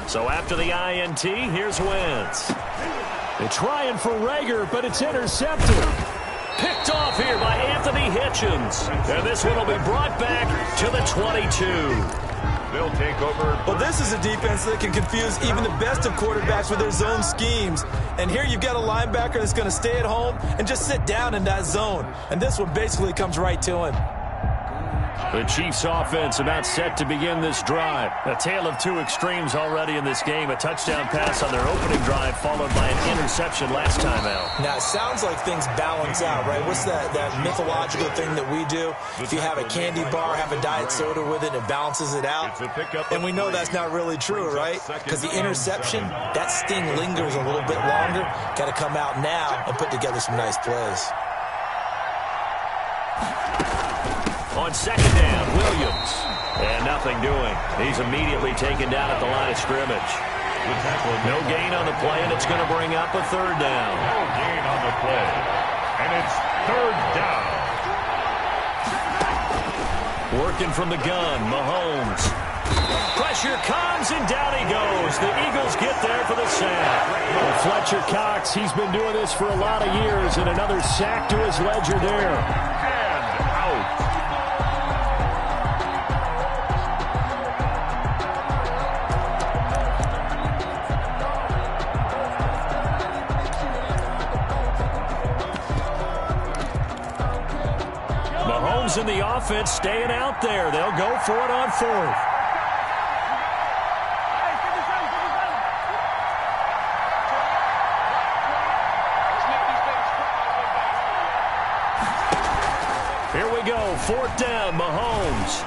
So after the INT, here's Wentz. They're trying for Rager, but it's intercepted. Picked off here by Anthony Hitchens. And this one will be brought back to the 22. They'll take over. Well, this is a defense that can confuse even the best of quarterbacks with their zone schemes. And here you've got a linebacker that's going to stay at home and just sit down in that zone. And this one basically comes right to him. The Chiefs offense about set to begin this drive. A tale of 2 extremes already in this game. A touchdown pass on their opening drive followed by an interception last time out. Now, it sounds like things balance out, right? What's that mythological thing that we do? If you have a candy bar, have a diet soda with it, it balances it out. And we know that's not really true, right? Because the interception, that sting lingers a little bit longer. Got to come out now and put together some nice plays. On 2nd down, Williams. And nothing doing. He's immediately taken down at the line of scrimmage. No gain on the play, and it's going to bring up a 3rd down. No gain on the play. And it's 3rd down. Working from the gun, Mahomes. Pressure comes, and down he goes. The Eagles get there for the sack. Well, Fletcher Cox, he's been doing this for a lot of years, and another sack to his ledger there. And out. Mahomes and the offense staying out there. They'll go for it on 4th. Here we go, 4th down, Mahomes.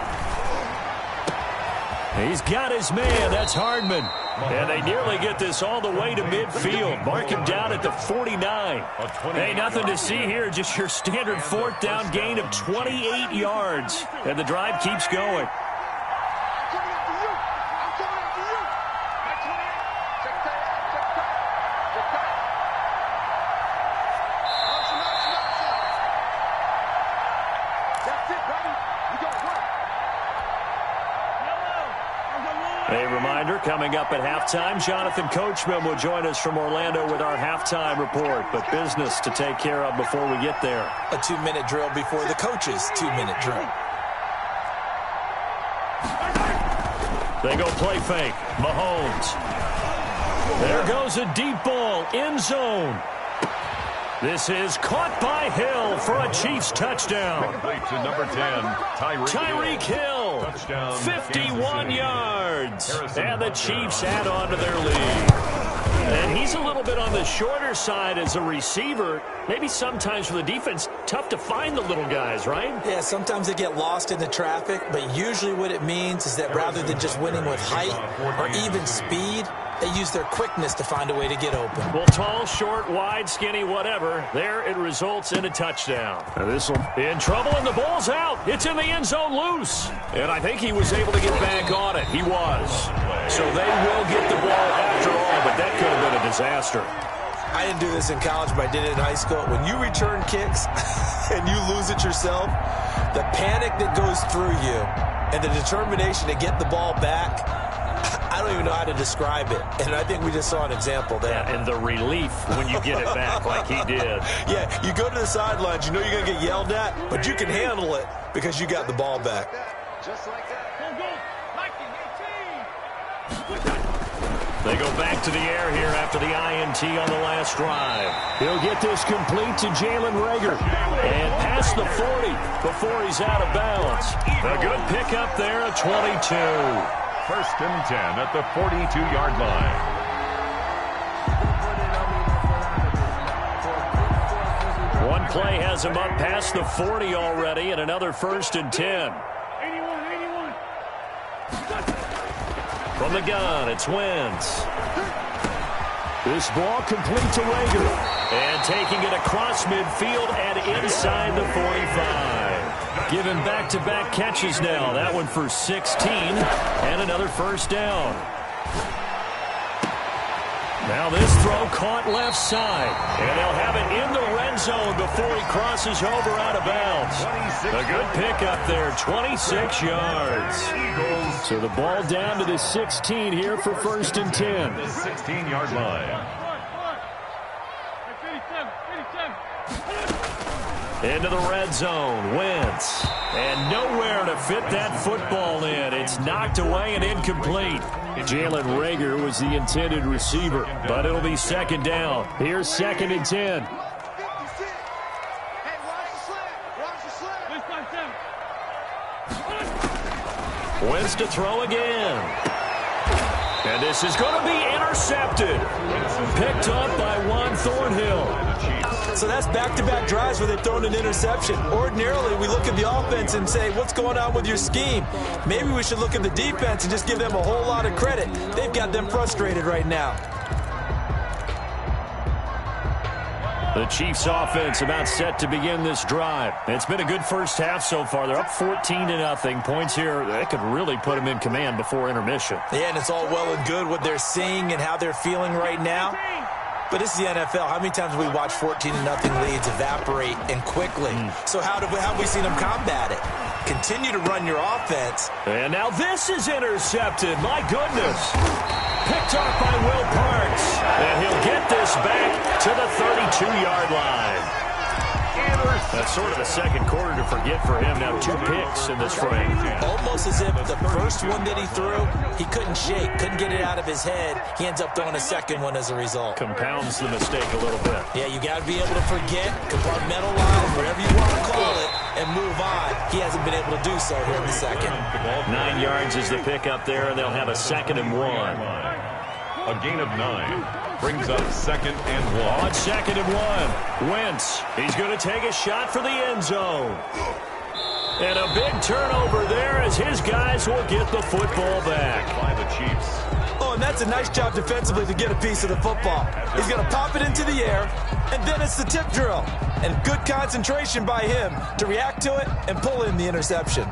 He's got his man, that's Hardman. And they nearly get this all the way to midfield. Mark him down at the 49. Hey, nothing to see here, just your standard 4th down gain of 28 yards. And the drive keeps going. A reminder, coming up at halftime, Jonathan Coachman will join us from Orlando with our halftime report, but business to take care of before we get there. A 2-minute drill before the coach's 2-minute drill. They go play fake. Mahomes. There goes a deep ball, end zone. This is caught by Hill for a Chiefs touchdown. Complete to number 10, Tyreek Hill, Touchdown, 51 yards. And the Chiefs add on to their lead. And he's a little bit on the shorter side as a receiver. Maybe sometimes for the defense, tough to find the little guys, right? Yeah, sometimes they get lost in the traffic, but usually what it means is that rather than just winning with height or even speed, they use their quickness to find a way to get open. Well, tall, short, wide, skinny, whatever. There it results in a touchdown. Now this will be in trouble, and the ball's out. It's in the end zone loose. And I think he was able to get back on it. He was. So they will get the ball after all, but that could have been a disaster. I didn't do this in college, but I did it in high school. When you return kicks and you lose it yourself, the panic that goes through you and the determination to get the ball back, I don't even know how to describe it. And I think we just saw an example there. Yeah, and the relief when you get it back like he did. Yeah, you go to the sidelines, you know you're going to get yelled at, but you can handle it because you got the ball back. Just like that. They go back to the air here after the INT on the last drive. He'll get this complete to Jalen Reagor. And past the 40 before he's out of bounds. A good pickup there at 22. 1st and 10 at the 42-yard line. One play has him up past the 40 already, and another 1st and 10. From the gun, it's Wentz. This ball complete to Reagor. And taking it across midfield and inside the 45. Given back-to-back catches now. That one for 16 and another 1st down. Now this throw caught left side. And they'll have it in the red zone before he crosses over out of bounds. A good pickup there, 26 yards. So the ball down to the 16 here for 1st and 10. The 16-yard line. Into the red zone, Wentz. And nowhere to fit that football in. It's knocked away and incomplete. Jalen Reagor was the intended receiver, but it'll be 2nd down. Here's 2nd and 10. Wentz to throw again. And this is going to be intercepted. Picked up by Juan Thornhill. So that's back-to-back drives where they've thrown an interception. Ordinarily, we look at the offense and say, what's going on with your scheme? Maybe we should look at the defense and just give them a whole lot of credit. They've got them frustrated right now. The Chiefs offense about set to begin this drive. It's been a good first half so far. They're up 14-0. Points here, that could really put them in command before intermission. Yeah, and it's all well and good what they're seeing and how they're feeling right now. But this is the NFL. How many times have we watched 14-0 leads evaporate and quickly? So how have we seen them combat it? Continue to run your offense. And now this is intercepted. My goodness. Picked off by Will Parks. And he'll get this back to the 32-yard line. That's sort of the second quarter to forget for him. Now 2 picks in this frame. Almost as if the first one that he threw, he couldn't shake, couldn't get it out of his head. He ends up throwing a second one as a result. Compounds the mistake a little bit. Yeah, you got to be able to forget, compartmentalize, whatever you want to call it, and move on. He hasn't been able to do so here in the second. 9 yards is the pick up there, and they'll have a 2nd and 1. A gain of 9. Brings up 2nd and 1. On 2nd and 1, Wentz. He's going to take a shot for the end zone. And a big turnover there as his guys will get the football back. By the Chiefs. Oh, and that's a nice job defensively to get a piece of the football. He's going to pop it into the air, and then it's the tip drill. And good concentration by him to react to it and pull in the interception.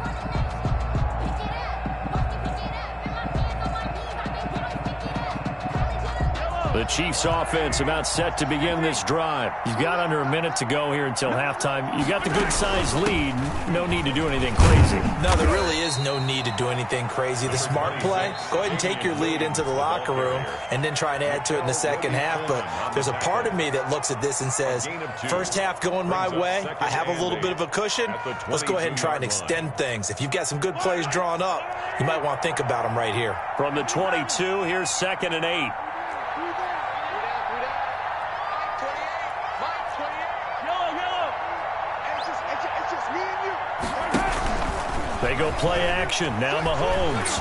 The Chiefs offense about set to begin this drive. You've got under a minute to go here until halftime. You've got the good-sized lead. No need to do anything crazy. No, there really is no need to do anything crazy. The smart play, go ahead and take your lead into the locker room and then try and add to it in the second half. But there's a part of me that looks at this and says, first half going my way, I have a little bit of a cushion. Let's go ahead and try and extend things. If you've got some good plays drawn up, you might want to think about them right here. From the 22, here's 2nd and 8. They go play action. Now Mahomes.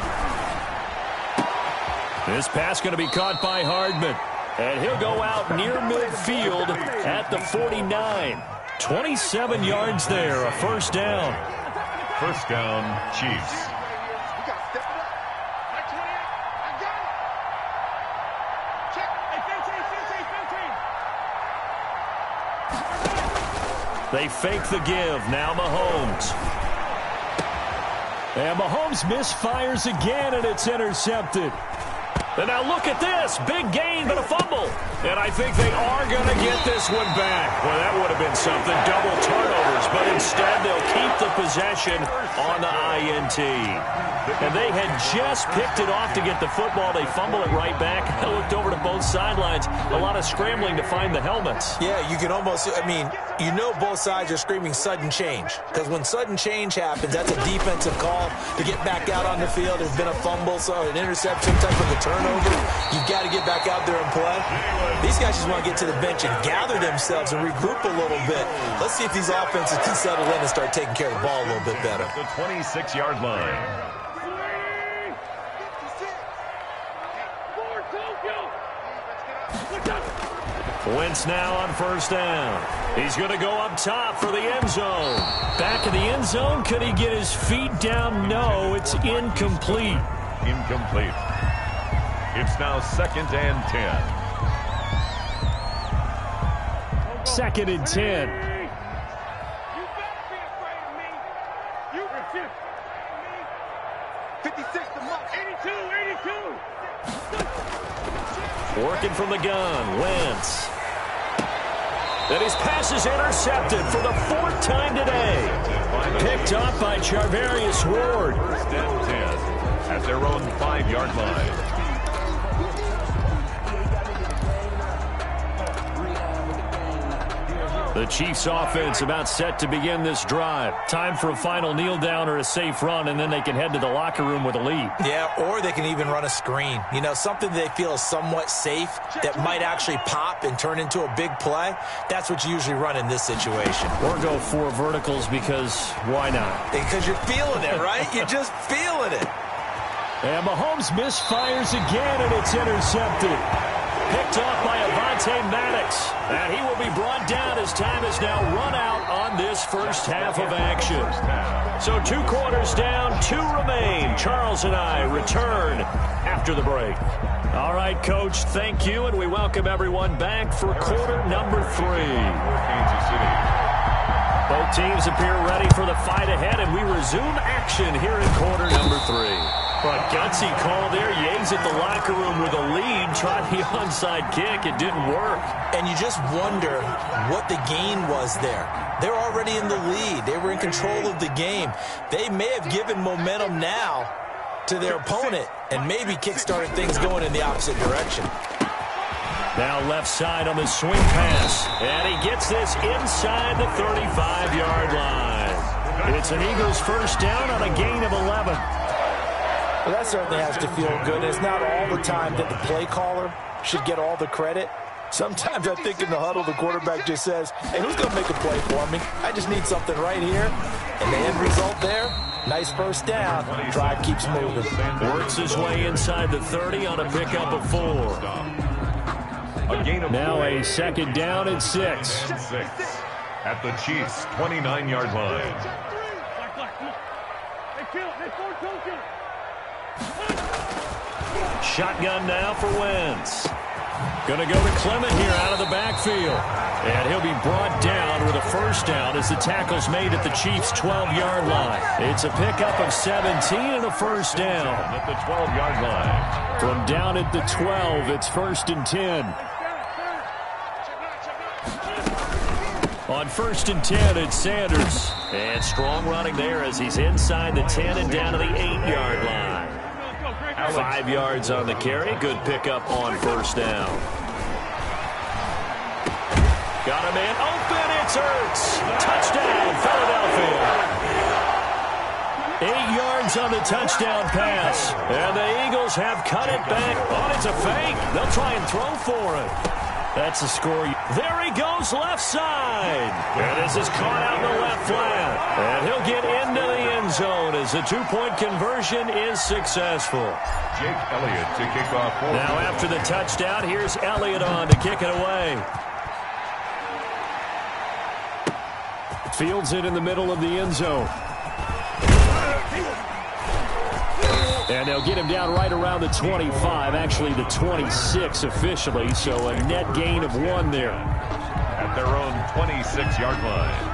This pass going to be caught by Hardman. And he'll go out near midfield at the 49. 27 yards there, a first down. First down, Chiefs. They fake the give. Now Mahomes. And Mahomes misfires again, and it's intercepted. And now look at this. Big gain, but a fumble. And I think they are going to get this one back. Well, that would have been something. Double turnovers, but instead they'll keep the possession on the INT. And they had just picked it off to get the football. They fumble it right back. I looked over to both sidelines. A lot of scrambling to find the helmets. Yeah, you can almost, you know both sides are screaming sudden change. Because when sudden change happens, that's a defensive call to get back out on the field. There's been a fumble, so an interception type of a turnover. You've got to get back out there and play. These guys just want to get to the bench and gather themselves and regroup a little bit. Let's see if these offenses can settle in and start taking care of the ball a little bit better. At the 26-yard line. Wentz now on first down. He's going to go up top for the end zone. Back in the end zone. Could he get his feet down? No, it's incomplete. Incomplete. It's now 2nd and 10. 2nd and 10. You better be afraid of me. You refuse. 56 to mark. 82. Working from the gun. Wentz. And his pass is intercepted for the 4th time today. Picked off by Charvarius Ward. 1st and 10 at their own 5-yard line. The Chiefs offense about set to begin this drive. Time for a final kneel down or a safe run, and then they can head to the locker room with a lead. Yeah, or they can even run a screen. You know, something they feel is somewhat safe that might actually pop and turn into a big play. That's what you usually run in this situation. Or go 4 verticals because why not? Because you're feeling it, right? You're just feeling it. And Mahomes misfires again, and it's intercepted. Picked off by Avonte Maddox. And he will be brought down as time is now run out on this first half of action. So 2 quarters down, 2 remain. Charles and I return after the break. All right, Coach, thank you, and we welcome everyone back for quarter number 3. Kansas City. Both teams appear ready for the fight ahead, and we resume action here in quarter number 3. But gutsy call there. Yates at the locker room with a lead, tried the onside kick. It didn't work. And you just wonder what the gain was there. They're already in the lead. They were in control of the game. They may have given momentum now to their opponent and maybe kickstarted things going in the opposite direction. Now left side on the swing pass. And he gets this inside the 35-yard line. It's an Eagles first down on a gain of 11. Well, that certainly has to feel good. It's not all the time that the play caller should get all the credit. Sometimes I think in the huddle, the quarterback just says, hey, who's going to make a play for me? I just need something right here. And the end result there, nice first down. Drive keeps moving. Works his way inside the 30 on a pickup of 4. Now a second down and 6. At the Chiefs' 29-yard line. Shotgun now for Wentz. Going to go to Clement here out of the backfield. And he'll be brought down with a first down as the tackle's made at the Chiefs' 12-yard line. It's a pickup of 17 and a first down. At the 12-yard line. From down at the 12, it's 1st and 10. On 1st and 10, it's Sanders. And strong running there as he's inside the 10 and down to the 8-yard line. 5 yards on the carry. Good pickup on first down. Got him in. Open. It's Ertz. Touchdown, Philadelphia. 8 yards on the touchdown pass. And the Eagles have cut it back. Oh, it's a fake. They'll try and throw for it. That's the score. There he goes left side. And this is caught out in the left flat. And he'll get into the end zone as the 2-point conversion is successful. Jake Elliott to kick off. Now after the touchdown, here's Elliott on to kick it away. Fields it in the middle of the end zone. And they'll get him down right around the 25, actually the 26 officially, so a net gain of 1 there. At their own 26-yard line.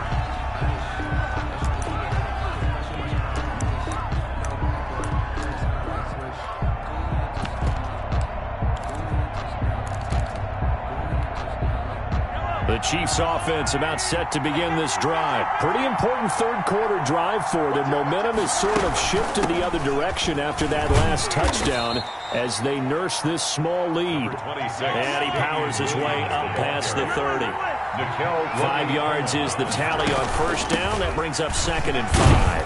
The Chiefs offense about set to begin this drive. Pretty important third quarter drive for them. Momentum has sort of shifted the other direction after that last touchdown as they nurse this small lead. And he powers his way up past the 30. 5 yards is the tally on first down. That brings up 2nd and 5.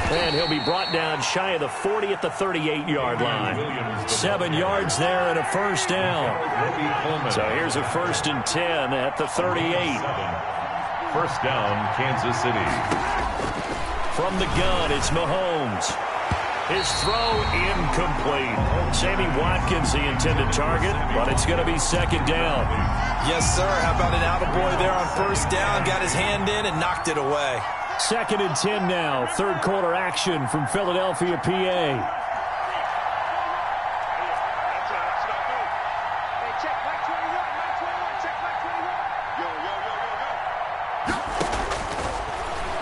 And he'll be brought down shy of the 40 at the 38-yard line. 7 yards there and a first down. So here's a 1st and 10 at the 38. First down, Kansas City. From the gun, it's Mahomes. His throw incomplete. Sammy Watkins, the intended target, but it's going to be 2nd down. Yes, sir. How about an attaboy there on first down? Got his hand in and knocked it away. 2nd and 10 now. Third quarter action from Philadelphia, PA.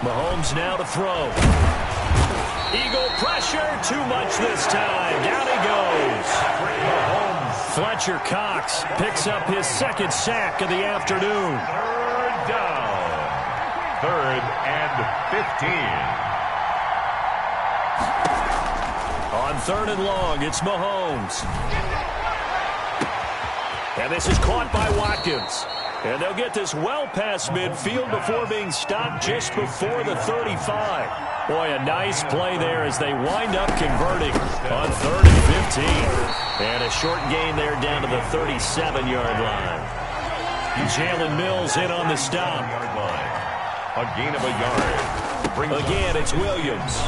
Mahomes now to throw. Eagle pressure, too much this time. Down he goes. Fletcher Cox picks up his 2nd sack of the afternoon. 3rd down. 3rd and 15. On 3rd and long, it's Mahomes. And this is caught by Watkins. And they'll get this well past midfield before being stopped just before the 35. Boy, a nice play there as they wind up converting on 3rd and 15. And a short gain there down to the 37-yard line. Jalen Mills in on the stop. A gain of a yard. Again, it's Williams.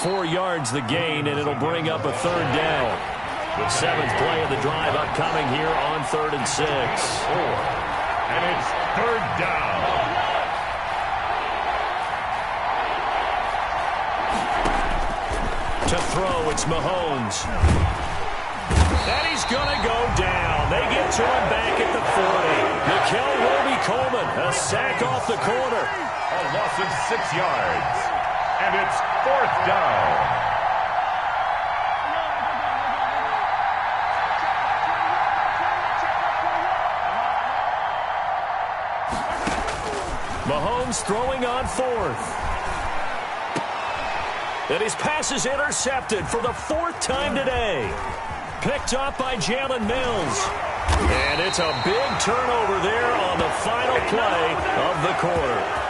4 yards the gain, and it'll bring up a 3rd down. The 7th play of the drive upcoming here on 3rd and 6. And it's 3rd down. To throw, it's Mahomes. And he's going to go down. They get to him back at the 40. Mikel Roby-Coleman, a sack off the corner. A loss of 6 yards. And it's 4th down. Mahomes throwing on fourth. And his pass is intercepted for the fourth time today. Picked up by Jalen Mills. And it's a big turnover there on the final play of the quarter.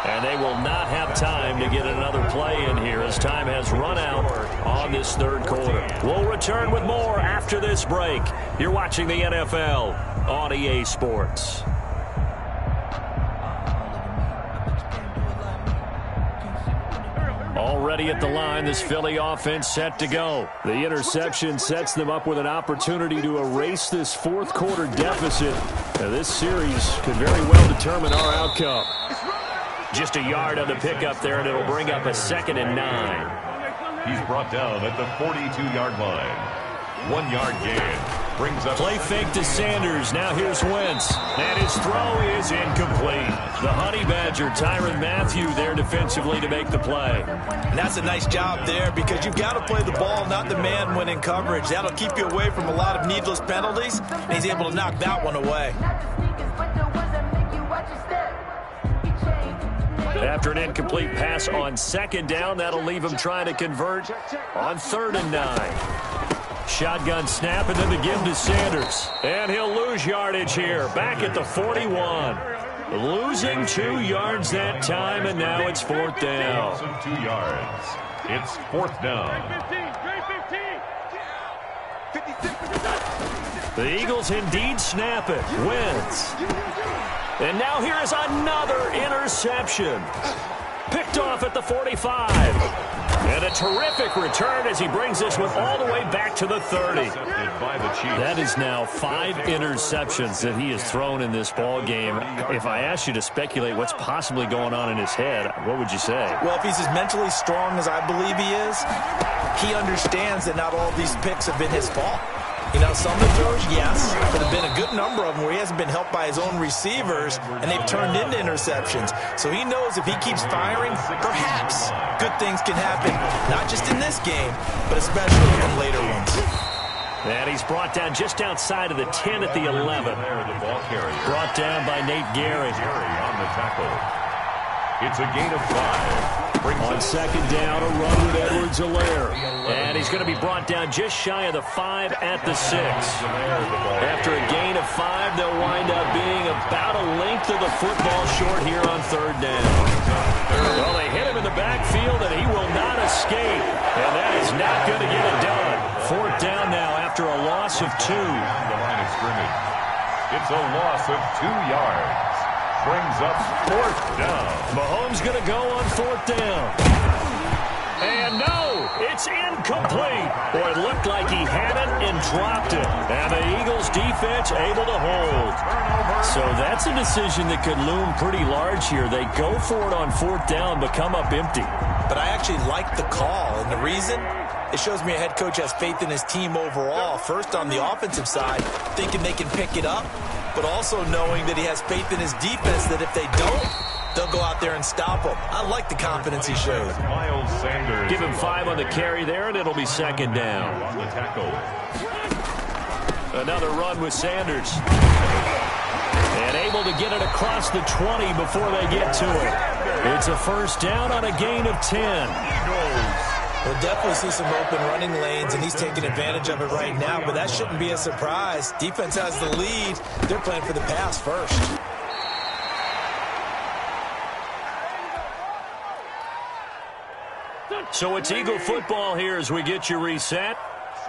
And they will not have time to get another play in here as time has run out on this third quarter. We'll return with more after this break. You're watching the NFL on EA Sports. Already at the line, this Philly offense set to go. The interception sets them up with an opportunity to erase this fourth quarter deficit. Now, this series could very well determine our outcome. Just a yard on the pickup there, and it'll bring up a 2nd and 9. He's brought down at the 42-yard line. 1 yard gain. Brings up play fake to Sanders. Now here's Wentz. And his throw is incomplete. The Honey Badger, Tyrann Mathieu, there defensively to make the play. And that's a nice job there because you've got to play the ball, not the man when in coverage. That'll keep you away from a lot of needless penalties, and he's able to knock that one away. After an incomplete pass on 2nd down, that'll leave him trying to convert on 3rd and 9. Shotgun snap and then the give to Sanders. And he'll lose yardage here. Back at the 41. Losing 2 yards that time, and now it's 4th down. 2 yards. It's 4th down. The Eagles indeed snap it. Wentz. And now here is another interception. Picked off at the 45. And a terrific return as he brings this one all the way back to the 30. That is now 5 interceptions that he has thrown in this ball game. If I asked you to speculate what's possibly going on in his head, what would you say? Well, if he's as mentally strong as I believe he is, he understands that not all of these picks have been his fault. You know, some of the throws, yes, but there have been a good number of them where he hasn't been helped by his own receivers, and they've turned into interceptions. So he knows if he keeps firing, perhaps good things can happen, not just in this game, but especially in later ones. And he's brought down just outside of the 10 at the 11. Brought down by Nate Gehrig. On the tackle. It's a gain of 5. On 2nd down, a run with Edwards-Helaire. And he's going to be brought down just shy of the 5 at the 6. After a gain of 5, they'll wind up being about a length of the football short here on 3rd down. Well, they hit him in the backfield, and he will not escape. And that is not going to get it done. 4th down now after a loss of 2. The line of scrimmage. It's a loss of 2 yards. Brings up 4th down. Mahomes going to go on 4th down. And no, it's incomplete. Boy, it looked like he had it and dropped it. And the Eagles defense able to hold. So that's a decision that could loom pretty large here. They go for it on 4th down, but come up empty. But I actually like the call, and the reason? It shows me a head coach has faith in his team overall. First on the offensive side, thinking they can pick it up, but also knowing that he has faith in his defense that if they don't, they'll go out there and stop him. I like the confidence he showed. Miles Sanders. Give him 5 on the carry there, and it'll be 2nd down. On the tackle. Another run with Sanders. And able to get it across the 20 before they get to it. It's a 1st down on a gain of 10. We'll definitely see some open running lanes, and he's taking advantage of it right now, but that shouldn't be a surprise. Defense has the lead. They're playing for the pass first. So it's Eagle football here as we get you reset.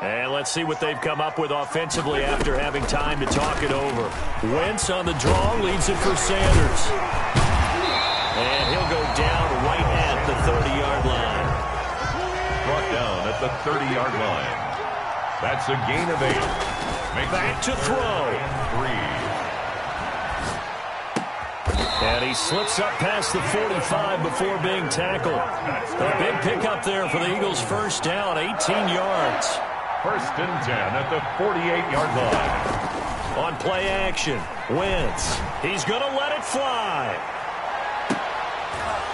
And let's see what they've come up with offensively after having time to talk it over. Wentz on the draw, leads it for Sanders. And he'll go down right at the 30-yard line. Brought down at the 30-yard line. That's a gain of 8. Back to throw. 3. And he slips up past the 45 before being tackled. A big pickup there for the Eagles' 1st down, 18 yards. 1st and 10 at the 48-yard line. On play action, Wentz. He's going to let it fly.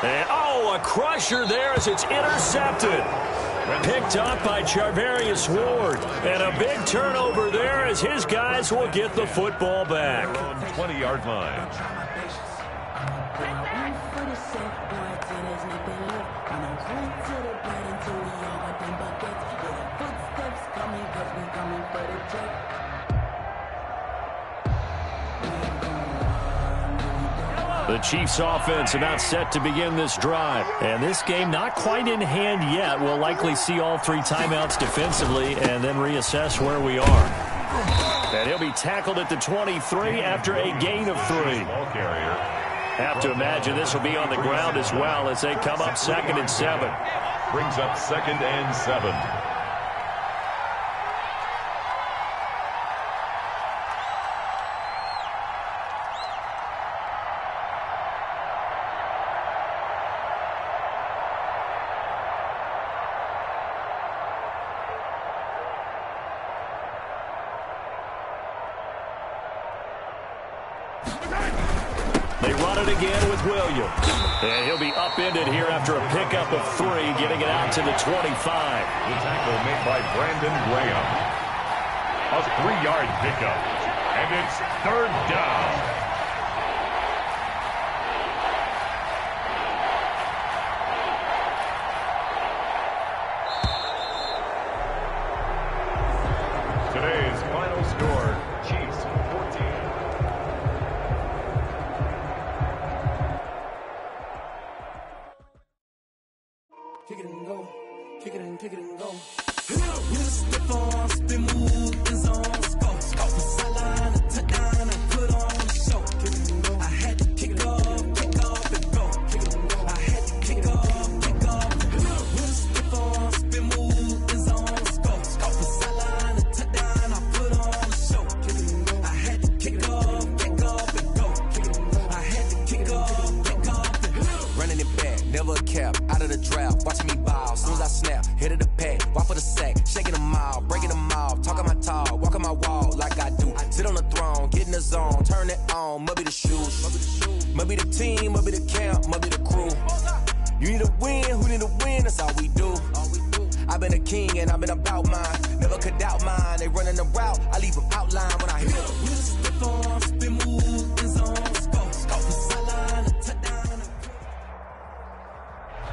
And, oh, a crusher there as it's intercepted. Picked up by Charvarius Ward. And a big turnover there as his guys will get the football back. On 20-yard line. The Chiefs offense about set to begin this drive. And this game not quite in hand yet. We'll likely see all 3 timeouts defensively and then reassess where we are. And he'll be tackled at the 23 after a gain of 3. Ball carrier. Have to imagine this will be on the ground as well as they come up 2nd and 7. Brings up 2nd and 7. They run it again with Williams. And he'll be upended here after a pickup of 3, getting it out to the 25. The tackle made by Brandon Graham. A 3-yard pickup. And it's 3rd down. Today's final score, Chiefs 14. Kick it and go. Kick it and go. With a stiff arm, spin move, in zone, scope. Scope the sideline, a touchdown, I put on the show. Kick it and go. I had to kick off and go. Kick it and go. I had to kick off. With a stiff arm, spin move, in zone, scope. Scope the sideline, a touchdown, I put on the show. Kick it and go. I had to kick off and go. Kick it and go. I had to kick off and go. Running it back, never a cap, out of the draft, watching me ball, soon as I snap, hit of the pack, walk for the sack, shaking them out, breaking them off, talking my talk, walking my wall like I do, sit on the throne, get in the zone, turn it on, must be the shoes, must be the team, must be the camp, must be the crew, you need a win, who need a win, that's all we do, I've been a king and I've been about mine, never could doubt mine, they running the route, I leave them outline when I hit them. With a stiff arm, spin move, in zone, scope. Scope the sideline, a touchdown.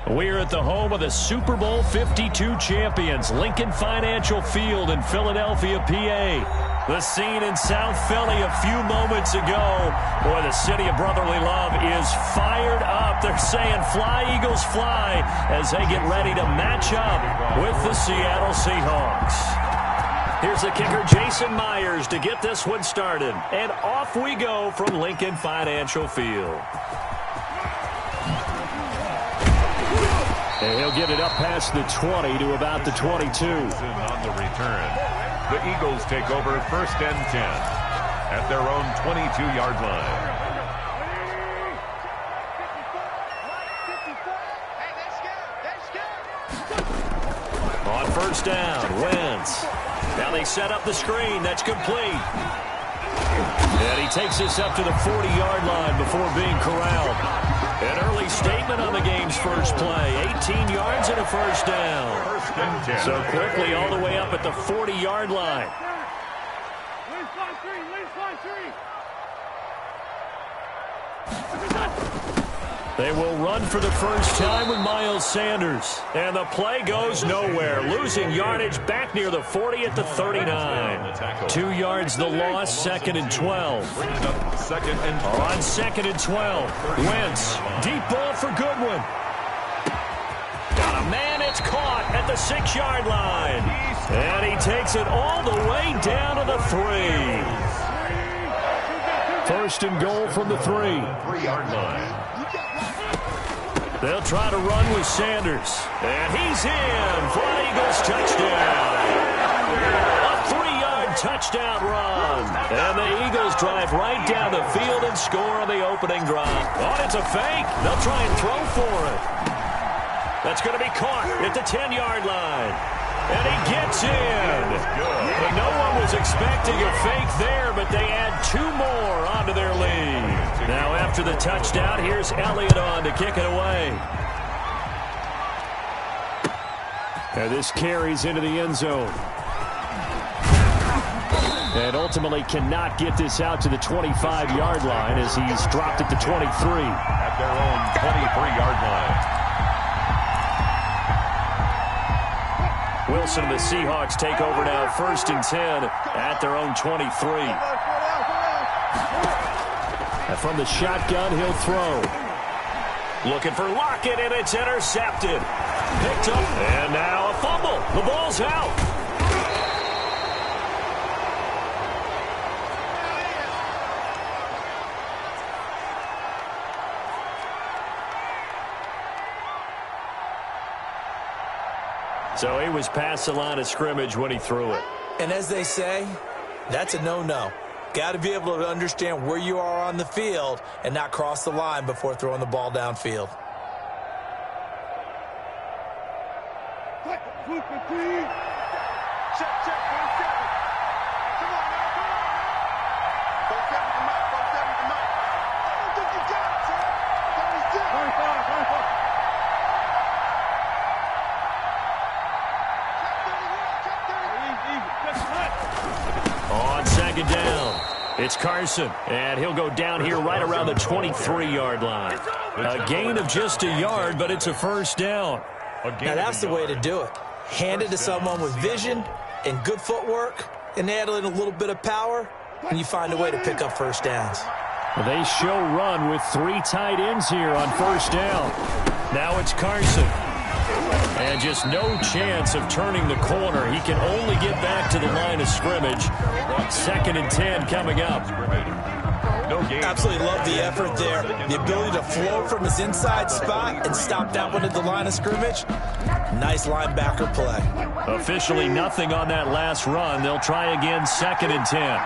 We're at the home of the Super Bowl 52 champions, Lincoln Financial Field in Philadelphia, PA. The scene in South Philly a few moments ago. Boy, the city of brotherly love is fired up. They're saying, "Fly, Eagles, fly," as they get ready to match up with the Seattle Seahawks. Here's the kicker, Jason Myers, to get this one started. And off we go from Lincoln Financial Field. And he'll get it up past the 20 to about the 22. On the return, the Eagles take over 1st and 10 at their own 22-yard line. On 1st down, Wentz. Now they set up the screen. That's complete. And he takes this up to the 40-yard line before being corralled. An early statement on the game's first play. 18 yards and a 1st down. 1st and 10. So quickly all the way up at the 40-yard line. They will run for the first time with Miles Sanders. And the play goes nowhere. Losing yardage back near the 40 at the 39. 2 yards the loss, 2nd and 12. 2nd and 12. On 2nd and 12. Wentz, deep ball for Goodwin. Got a man, it's caught at the 6-yard line. And he takes it all the way down to the 3. 1st and goal from the 3. 3-yard line. They'll try to run with Sanders. And he's in for an Eagles touchdown. A 3-yard touchdown run. And the Eagles drive right down the field and score on the opening drive. Oh, it's a fake. They'll try and throw for it. That's going to be caught at the 10-yard line. And he gets in. And no one was expecting a fake there, but they add 2 more onto their lead. Now after the touchdown, here's Elliott on to kick it away. And this carries into the end zone. And ultimately cannot get this out to the 25-yard line as he's dropped at the 23. At their own 23-yard line. Wilson and the Seahawks take over now, 1st and 10 at their own 23. And from the shotgun, he'll throw. Looking for Lockett, and it's intercepted. Picked up, and now a fumble. The ball's out. So he was past the line of scrimmage when he threw it. And as they say, that's a no-no. Got to be able to understand where you are on the field and not cross the line before throwing the ball downfield. On 2nd down, it's Carson, and he'll go down here right around the 23-yard line. A gain of just a yard, but it's a 1st down. Now that's the way to do it. Hand it to someone with vision and good footwork and add in a little bit of power, and you find a way to pick up 1st downs. They show run with 3 tight ends here on 1st down. Now it's Carson. And just no chance of turning the corner. He can only get back to the line of scrimmage. 2nd and 10 coming up. Absolutely love the effort there. The ability to flow from his inside spot and stop that one at the line of scrimmage. Nice linebacker play. Officially nothing on that last run. They'll try again, 2nd and 10.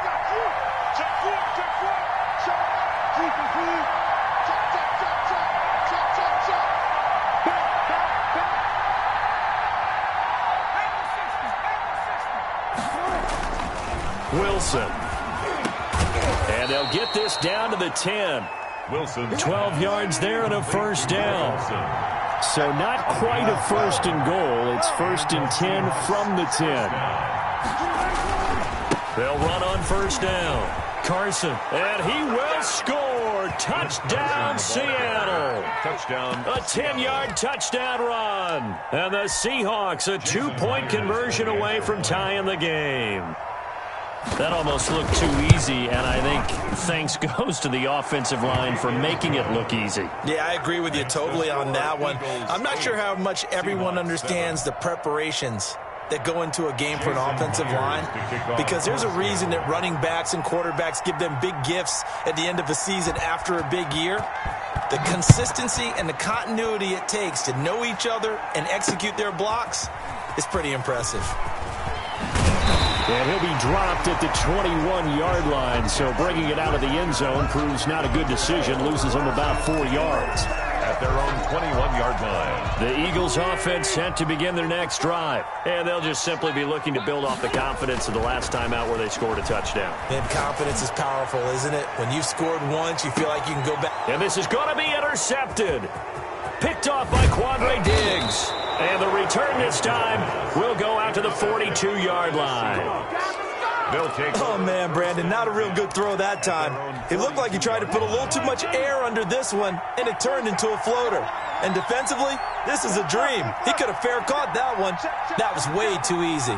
Wilson. And they'll get this down to the 10. Wilson. 12 yards there and a 1st down. So not quite a 1st and goal. It's 1st and 10 from the 10. They'll run on 1st down. Carson. And he will score. Touchdown, Seattle. Touchdown. A 10-yard touchdown run. And the Seahawks a 2-point conversion away from tying the game. That almost looked too easy, and I think thanks goes to the offensive line for making it look easy. Yeah, I agree with you totally on that one. I'm not sure how much everyone understands the preparations that go into a game for an offensive line, because there's a reason that running backs and quarterbacks give them big gifts at the end of a season after a big year. The consistency and the continuity it takes to know each other and execute their blocks is pretty impressive. And he'll be dropped at the 21-yard line, so bringing it out of the end zone proves not a good decision, loses him about 4 yards. At their own 21-yard line. The Eagles offense set to begin their next drive, and they'll just simply be looking to build off the confidence of the last time out where they scored a touchdown. And confidence is powerful, isn't it? When you've scored once, you feel like you can go back. And this is going to be intercepted. Picked off by Quandre Diggs. And the return this time will go out to the 42-yard line. Oh, man, Brandon, not a real good throw that time. It looked like he tried to put a little too much air under this one, and it turned into a floater. And defensively, this is a dream. He could have fair caught that one. That was way too easy.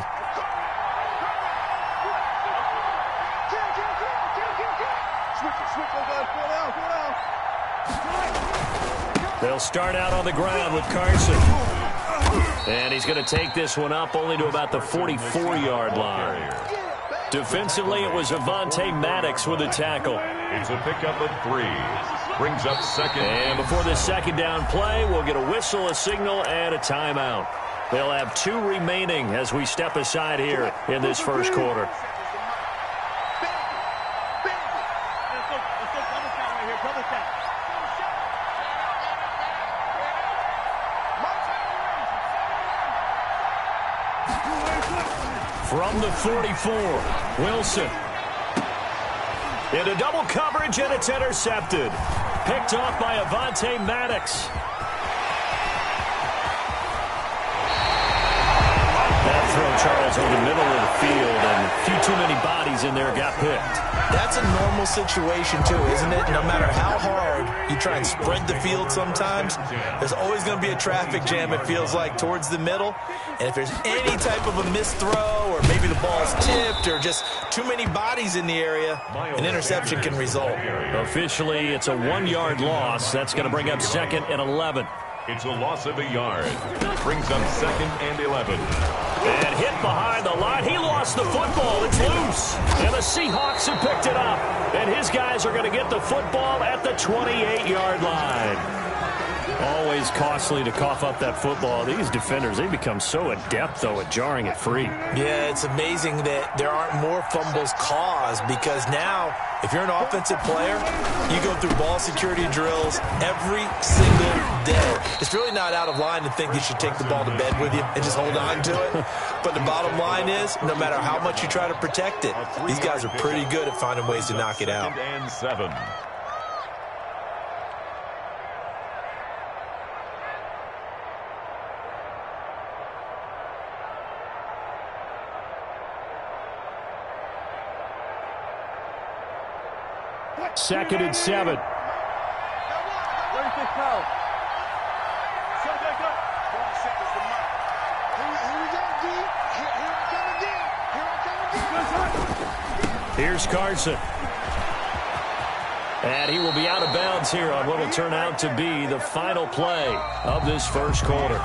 They'll start out on the ground with Carson. And he's going to take this one up only to about the 44-yard line. Defensively, it was Avonte Maddox with a tackle. It's a pickup of 3. Brings up 2nd. And before this 2nd down play, we'll get a whistle, a signal, and a timeout. They'll have 2 remaining as we step aside here in this first quarter. From the 44, Wilson. Into double coverage, and it's intercepted. Picked off by Avonte Maddox. Charles, over the middle of the field, and a few too many bodies in there got picked. That's a normal situation, too, isn't it? No matter how hard you try and spread the field sometimes, there's always going to be a traffic jam, it feels like, towards the middle. And if there's any type of a missed throw, or maybe the ball's tipped, or just too many bodies in the area, an interception can result. Officially, it's a 1-yard loss. That's going to bring up 2nd and 11. It's a loss of a yard. Brings up 2nd and 11. And hit behind the line. He lost the football. It's loose. And the Seahawks have picked it up. And his guys are going to get the football at the 28-yard line. Always costly to cough up that football. These defenders, they become so adept, though, at jarring it free. Yeah, it's amazing that there aren't more fumbles caused, because now, if you're an offensive player, you go through ball security drills every single day. It's really not out of line to think you should take the ball to bed with you and just hold on to it. But the bottom line is, no matter how much you try to protect it, these guys are pretty good at finding ways to knock it out. 2nd and 7. Second and 7. Where's this call? So they go. 40 seconds to mark. Here we go, D. Here I come again. Here's Carson. And he will be out of bounds here on what will turn out to be the final play of this first quarter.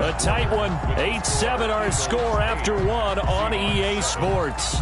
A tight one. 8-7 our score after one on EA Sports.